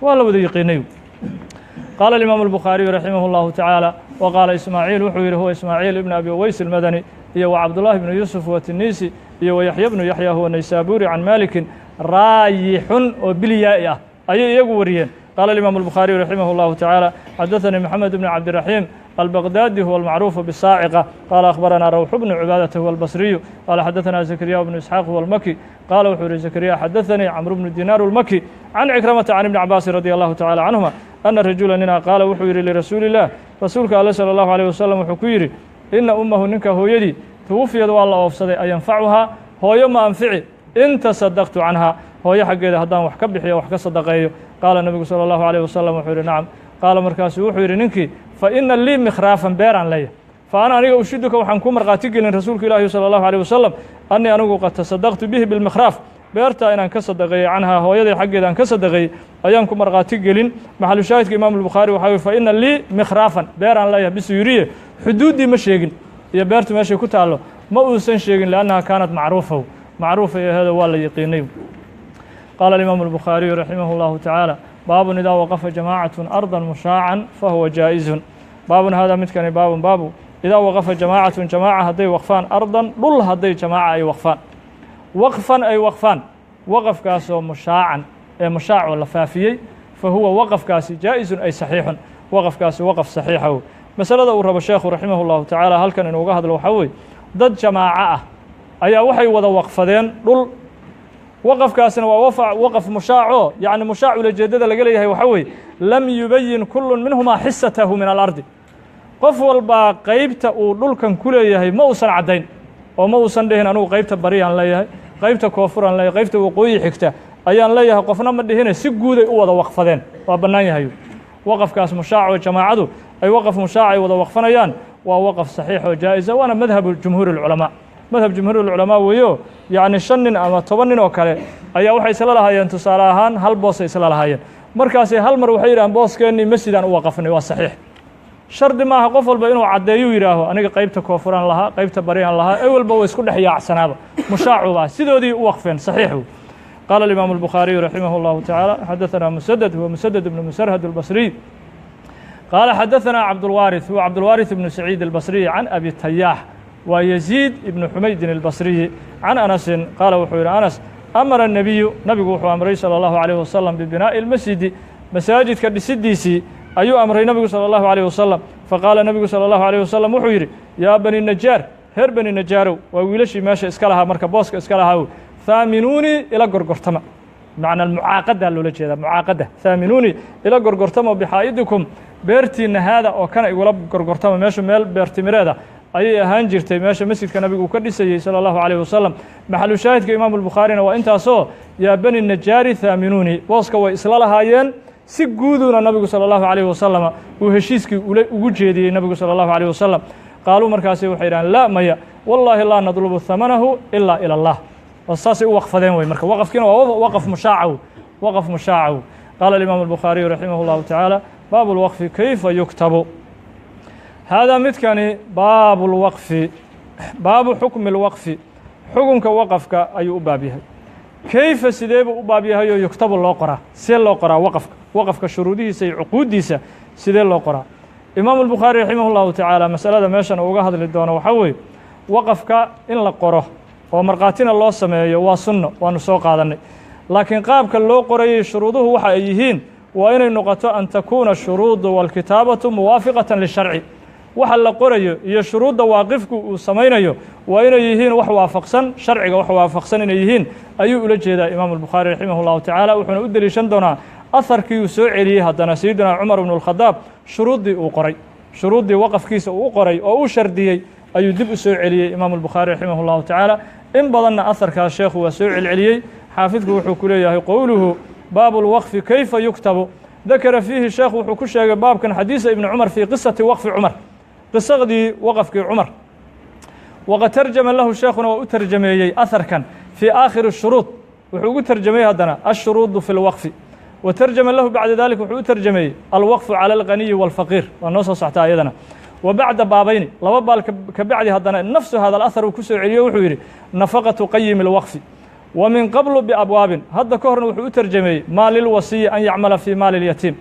waa la wada yaqiinay qaala alimaamu albukhaariyu raximah اllahu tacaala wa qaala ismaaciil wuxuu yidhi huwa ismaaciil ibn abi uways almadani iyo wa cabdullahi bnu yuusuf watinisi iyo wa yaxya bnu yaxya huwa naysaabuuri can malikin raayixun oo bilyaa'i ah ayay iyagu wariyeen qaala alimaamu albukhaariyu raximah اllahu tacaala xadaثanii moxamed bni cabdiraxiim البغدادي هو المعروف بالصاعقة قال أخبرنا روح بن عبادة هو البصري قال حدثنا زكريا بن إسحاق هو المكي قال وحور زكريا حدثني عمرو بن دينار المكي عن عكرمة عن ابن عباس رضي الله تعالى عنهما أن رجلا لنا قال وحور لرسول الله رسولك الله صلى الله عليه وسلم وحكيري إن أمه ننك هو يدي توفيت والله أفسدي أن ينفعها هو يوم أنفعي إن تصدقت عنها هو يحق إذا هدان وحكبحي وحك صدقيه قال النبي صلى الله عليه وسلم وحور نعم qaala markaasuu wuxuu yidhi ninkii fa ina lii mikhraafan beeraan leeya fa ana aniga ushiduka waxaan ku markhaati gelin rasuulka ilaahi salى اllahu عalيه wasalam annii anigu qad tasadaqtu bihi bilmikhraaf beertaa inaan ka sadaqeeyey canhaa hooyaday xaggeeda aan ka sadaqeeyey ayaan ku markhaati gelin maxalu shaahidka imaamu albukhaari waxaa fa ina lii mikhraafan beeraan leeyahay bisu yiriye xuduuddii ma sheegin iyo beertu meeshay ku taallo ma uusan sheegin liannaha kaanat macruufahu macruufay aheedo waa la yaqiinay qaala alimaamu albukhaariyu raximah اllahu tacaala baabun idaa waqafa jamaacatun ardan mushaacan fahuwa jaa'izun baabun haadaa midkani baabun baabu idaa waqafa jamaacatun jamaaca hadday waqfaan ardan dhul hadday jamaaca ay waqfaan waqfan ay waqfaan waqafkaasoo mushaacan ee mushaacoo la faafiyey fa huwa waqafkaasi jaa'izun ay saxiixun waqafkaasi waqaf saxiixaw masalada uu rabo sheekhu raximah اllahu tacaala halkan inuuga hadlo waxaa weeye dad jamaaco ah ayaa waxay wada waqfadeen dhul waqafkaasina waa waqf mushaaco yacni mushaac ulajeedada laga leeyahay waxaa weeye lam yubayin kullu minhumaa xisatahu min alardi qof walbaa qeybta uu dhulkan ku leeyahay ma uusan caddayn oo ma uusan dhihin anugu qeybta bariyaan leeyahay qeybta koonfuraan leeyahay qeybta waqooyi xigta ayaan leeyahay qofna ma dhihine si guuday u wada waqfadeen waa bannaan yahay waqafkaas mushaaco jamaacadu ay waqaf mushaac ay wada waqfanayaan waa waqaf saxiix oo jaa'isa waana madhabu jumhuuri اlculamaa madhab jumhuur ulculamaa weeyo yacni 5 nin ama 10 nin oo kale ayaa waxay isla lahaayeen tusaale ahaan hal boosay isla lahaayeen markaasay hal mar waxay yidhahaan booskeenii masjidaan u waqafnay waa saxiix shardi maaha qof walba inuu caddeeyuu yidhaaho aniga qeybta koonfuraan lahaa qeybta bariyaan lahaa ee walba way isku dhex yaacsanaaba mushaacuba sidoodii u waqfeen saxiixu qaala alimaamu albukhaariyu raximah اllahu tacaala xadaثana musadad huwa musadad ibnu musarhad albasriy qaala xadaثana cabdulwaariث huwa cabdulwaariث ibnu saciid albasriy can abi tayaax waa يزيد بن xumaydin البصriyi can أنasi qaala wuxuu yidhi أنس amara النebiyu nabigu wuxuu amray salى الlahu عalيه wasalam bibinaaءi الmasjidi masaajidka dhisidiisii ayuu amray nabigu salى الlahu عalيه wasalam faqaala nabigu salى الlahu عalيه wasalam wuxuu yidhi yaa bani najaar reer bani najaarow waa wiilashii meesha iska lahaa marka booska iska lahaa haaminuunii ila gorgortama macna mucaaqada loola jeedaa mucaaqada haaminuunii ila gorgortama bixaa'idikum beertiina haada oo kana igula gorgortama meesha meel beertimireeda ayay ahaan jirtay meesha masjidka nabigu ka dhisayay sala allahu calayh wasalam maxalu shaahidka imaamu albukhaarina waa intaasoo yaa bani najaari haaminuuni booska way isla lahaayeen si guuduuna nabigu sala allahu calayh wasalama uu heshiiskii ugu jeediyey nabigu sala allahu calayh wasalam qaaluu markaasi waxay yidhahaan laa maya wallaahi laa nadlubu hamanahu ilaa ila allah saasay u waqfadeen wey marka waqafkiina waa waqaf mushaacaw waqaf mushaacaw qaala alimaamu albukhaariyu raximah allahu tacaala baabu lwaqfi kayfa yuktabu haadaa midkani baabu lwaqfi baabu xukmi lwaqfi xukunka waqafka ayuu u baab yahay kayfa sidee buu u baab yahay oo yuktabu loo qoraa see loo qoraa waqafka shuruudihiisa iyo cuquuddiisa sidee loo qoraa imaamu albukhaari raximah allahu tacaala masalada meeshan uu uga hadli doono waxaa weeye waqafka in la qoro oo markhaatina loo sameeyo waa sunno waanu soo qaadannay laakiin qaabka loo qorayay shuruuduhu waxa ay yihiin waa inay noqoto an takuuna shuruudu waalkitaabatu muwaafiqatan lisharci waxa la qorayo iyo shuruudda waaqifku uu samaynayo waa inay yihiin wax waafaqsan sharciga wax waafaqsan inay yihiin ayuu ula jeedaa imaamu albukhaari raximah allahu tacaala wuxuuna u deliishan doonaa aharkii uu soo celiyey haddana sayidina cumar ibnu alkhadaab shuruuddii uu qoray shuruuddii waqafkiisa uu u qoray oo uu shardiyey ayuu dib u soo celiyey imaamu albukhaari raximah allahu tacaala in badanna aharkaas sheekhu waa soo celceliyey xaafidku wuxuu ku leeyahay qowluhu baabu lwaqfi kayfa yuktabu dakara fiihi sheekhu wuxuu ku sheegay baabkan xadiisa ibni cumar fii qisati waqfi cumar qisadii waqafkii cumar waqad tarjama lahu sheekhuna waa u tarjameeyey aharkan fii aakhiri shuruud wuxuu ugu tarjamayey haddana ashuruudu fi lwaqfi wa tarjama lahu bacda dalik wuxuu u tarjameeyey alwaqfu cala alganiyi waalfaqiir waa noo soo soctaa iyadana wa bacda baabayni laba baal ka bacdi haddana nafsu hada alahar uu ku soo celiyo wuxuu yidhi nafaqatu qayimi lwaqfi wa min qablu biabwaabin hadda ka horna wuxuu u tarjameeyey maa lilwasiyi an yacmala fii maali اlyatiim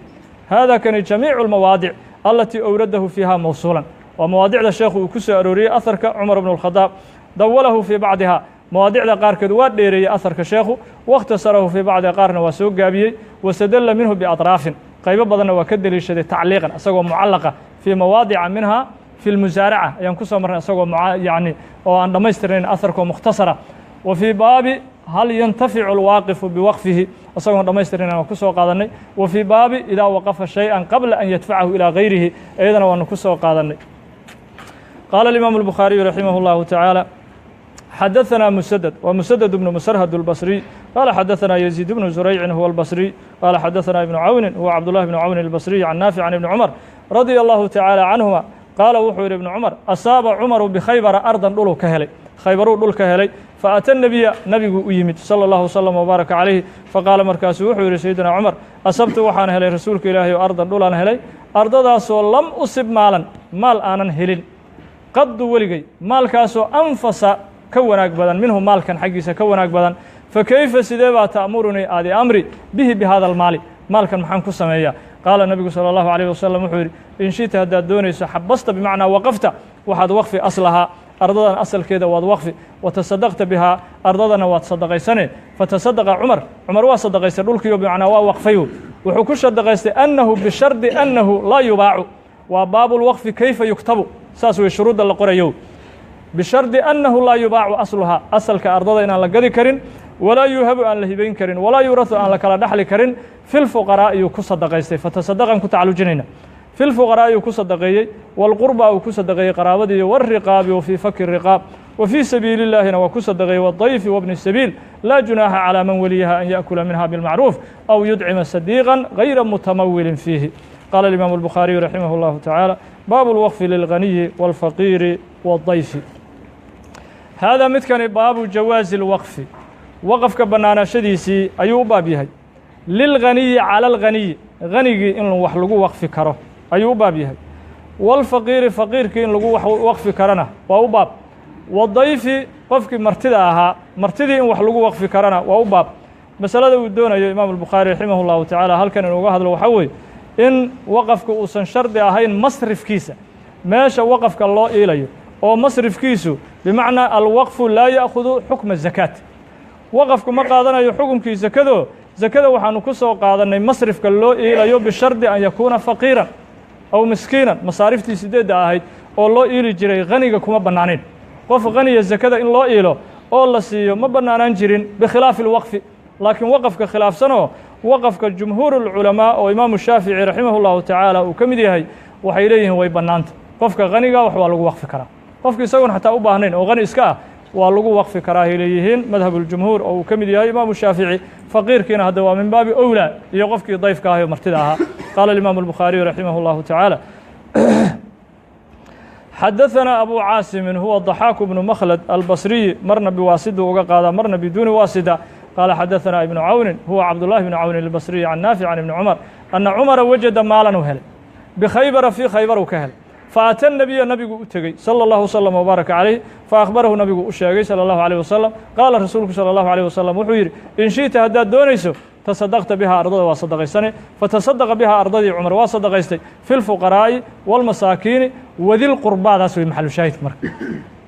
hada kani jamiicu اlmawaadic alatii awradahu fiiha mawsuulan waa mawaadicda sheekhu uu ku soo arooriyey aharka cumar bnu اlkhadaab dawalahu fii bacdiha mawaadicda qaarkeed waa dheereeyey aharka sheekhu waاkhtasarahu fii bacdiha qaarna waa soo gaabiyey wasadalla minhu biaطraafin qaybo badanna waa ka deliishaday tacliiqan isagoo mucallaqa fii mawaadica minha fi lmusaaraca ayaan ku soo marnay isagoo yani oo aan dhammaystirnayn aharkoo mukhtasara wa fii baabi hal yantaficu alwaaqifu biwaqfihi isagoon dhammaystirnayn waan ku soo qaadannay wa fii baabi idaa waqafa shay-an qabla an yadfacahu ilaa gayrihi iyadana waanu ku soo qaadannay qaala alimaamu albukhaariyu raximah allahu tacaala xadaثna مسدد ومسدد بن مسرهد البصري قال حدثنا يزيد بن زريع هو البصري قال حدثنا ابن عون هو عبد الله بن عون البصري عن نافع عن ابن عمر رضي الله تعالى عنهما قال wuxuu yidhi ابن عمر أصاaب عمر بخaybر أرضا dhulu ka helay khaybaruu dhul ka helay فأتى النبي نبigu u yimid صلى الله وسلم وبارك عليه فقاala markaasu wuxuu yidhi سيدنا cمر أصبtu waxaan helay rasuulka ilaahay oo ardan dhulaan helay ardadaasoo lam usib maalan maal aanan helin qadu weligay maalkaasoo anfasa ka wanaag badan minhu maalkan xaggiisa ka wanaag badan fakayfa sidee baa ta'murunii aadi amri bihi bihada almaali maalkan maxaan ku sameeyaa qaala nabigu salى اllahu عalيه wasalam wuxuu yidhi in shita haddaad doonayso xabasta bimacnaa waqafta waxaad waqfi aslahaa ardadan asalkeeda waad waqfi watasadaqta bihaa ardadana waad sadaqaysane fatasadaqa cumar waa sadaqaystay dhulkiiyo bimacnaa waa waqfayo wuxuu ku sadaqaystay annahu bishardi annahu laa yubaacu waa baabu lwaqfi kayfa yuktabu saas wey shuruudda la qorayo bishardi annahu laa yubaacu asluhaa asalka ardada inaan la gadi karin walaa yuuhabu aan la hibayn karin walaa yuurahu aan la kala dhaxli karin fi lfuqaraa iyuu ku sadaqaystay fatasadaqan ku tacalujinayna fi lfuqaraa iyuu ku sadaqeeyey waalqurba uu ku sadaqeeyey qaraabadiiyo waalriqaabi wa fii faki riqaab wa fii sabiili illaahina waa ku sadaqeeyey waadayfi wabni sabiil laa junaaxa calaa man waliyaha an yaأkula minha bilmacruuf aw yudcima sadiiqan gayra mutamawilin fiihi qaala alimaamu albukhaariyu raximah اllahu tacaala baabu lwaqfi lilganiyi wاlfaqiiri waاdayfi haadaa midkani baabu jawaazi اlwaqfi waqafka bannaanaashadiisii ayuu u baab yahay lilganiyi cala alganiyi ganigii in wax lagu waqfi karo ayuu u baab yahay waalfaqiiri faqiirkii in lagu waqfi karana waa u baab wadayfi qofkii martida ahaa martidii in wax lagu waqfi karana waa u baab masalada uu doonayo imaamu albukhaari raximah اllahu tacaala halkan inuuga hadlo waxaa weeye in waqafka uusan shardi ahayn masrifkiisa meesha waqafka loo iilayo oo masrifkiisu bimacnaa alwaqfu laa ya'khudu xukma zakaat waqafku ma qaadanayo xukumkii zakado zakada waxaanu ku soo qaadannay masrifka loo iilayo bishardi an yakuuna faqiiran aw miskiinan masaariftii sideedda ahayd oo loo iili jiray haniga kuma bannaanayn qof haniya zakada in loo iilo oo la siiyo ma bannaanaan jirin bikhilaafi alwaqfi laakiin waqafka khilaafsanoo waqafka jumhuur الculamaa oo imaamu shaafici raximah اllahu tacaala uu ka mid yahay waxay leeyihiin way bannaanta qofka qaniga wax waa lagu waqfi karaa qofka isagoon xataa u baahnayn oo qani iska ah waa lagu waqfi karaa ay leeyihiin madhab اljumhuur oo uu ka mid yahay imaamu shaafici faqiirkiina hadda waa min baabi owlaa iyo qofkii dayfka ahay oo martida ahaa qaala imaamu الbukhaariyu raximah اllahu tacaala xadaثna abu caasimin huwa ضaxaaku bnu makhlad albasriyi marna biwaasidu uga qaada marna biduuni waasida qaala xadaثna ibnu cawnin huwa cabdullahi bnu cawnin albasriyi can naafic can ibni cumar ana cumara wajada maalan u helay bikhaybara fii khaybar uu ka helay faata nabiya nabigu u tegey salى اllahu wslm wbaaraka calayh faأkhbarahu nabigu u sheegay salى اllahu عalيه wasalam qaala rasuulku salى اllahu عalيه wasalam wuxuu yidhi in shiئta haddaad doonayso tasadaqta bihaa ardada waa sadaqaysane fatasadaqa bihaa ardadii cumar waa sadaqaystay fi lfuqaraa'i wاlmasaakiini wadilqurbaadaas wey maxalu shaahidka marka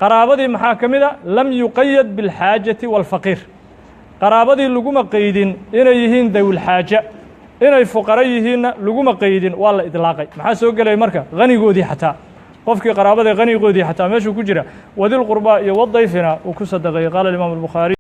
qaraabadii maxaa ka mid a lam yuqayad biاlxaajati wاlfaqiir qaraabadii laguma qeydin inay yihiin dawilxaaja inay fuqara yihiinna laguma qeydin waa la idlaaqay maxaa soo gelaya marka hanigoodii xataa qofkii qaraabada hanigoodii xataa meeshuu ku jira wadilqurbaa iyo wadayfina uu ku sadaqeeyey qaala imaamu الbukhaariy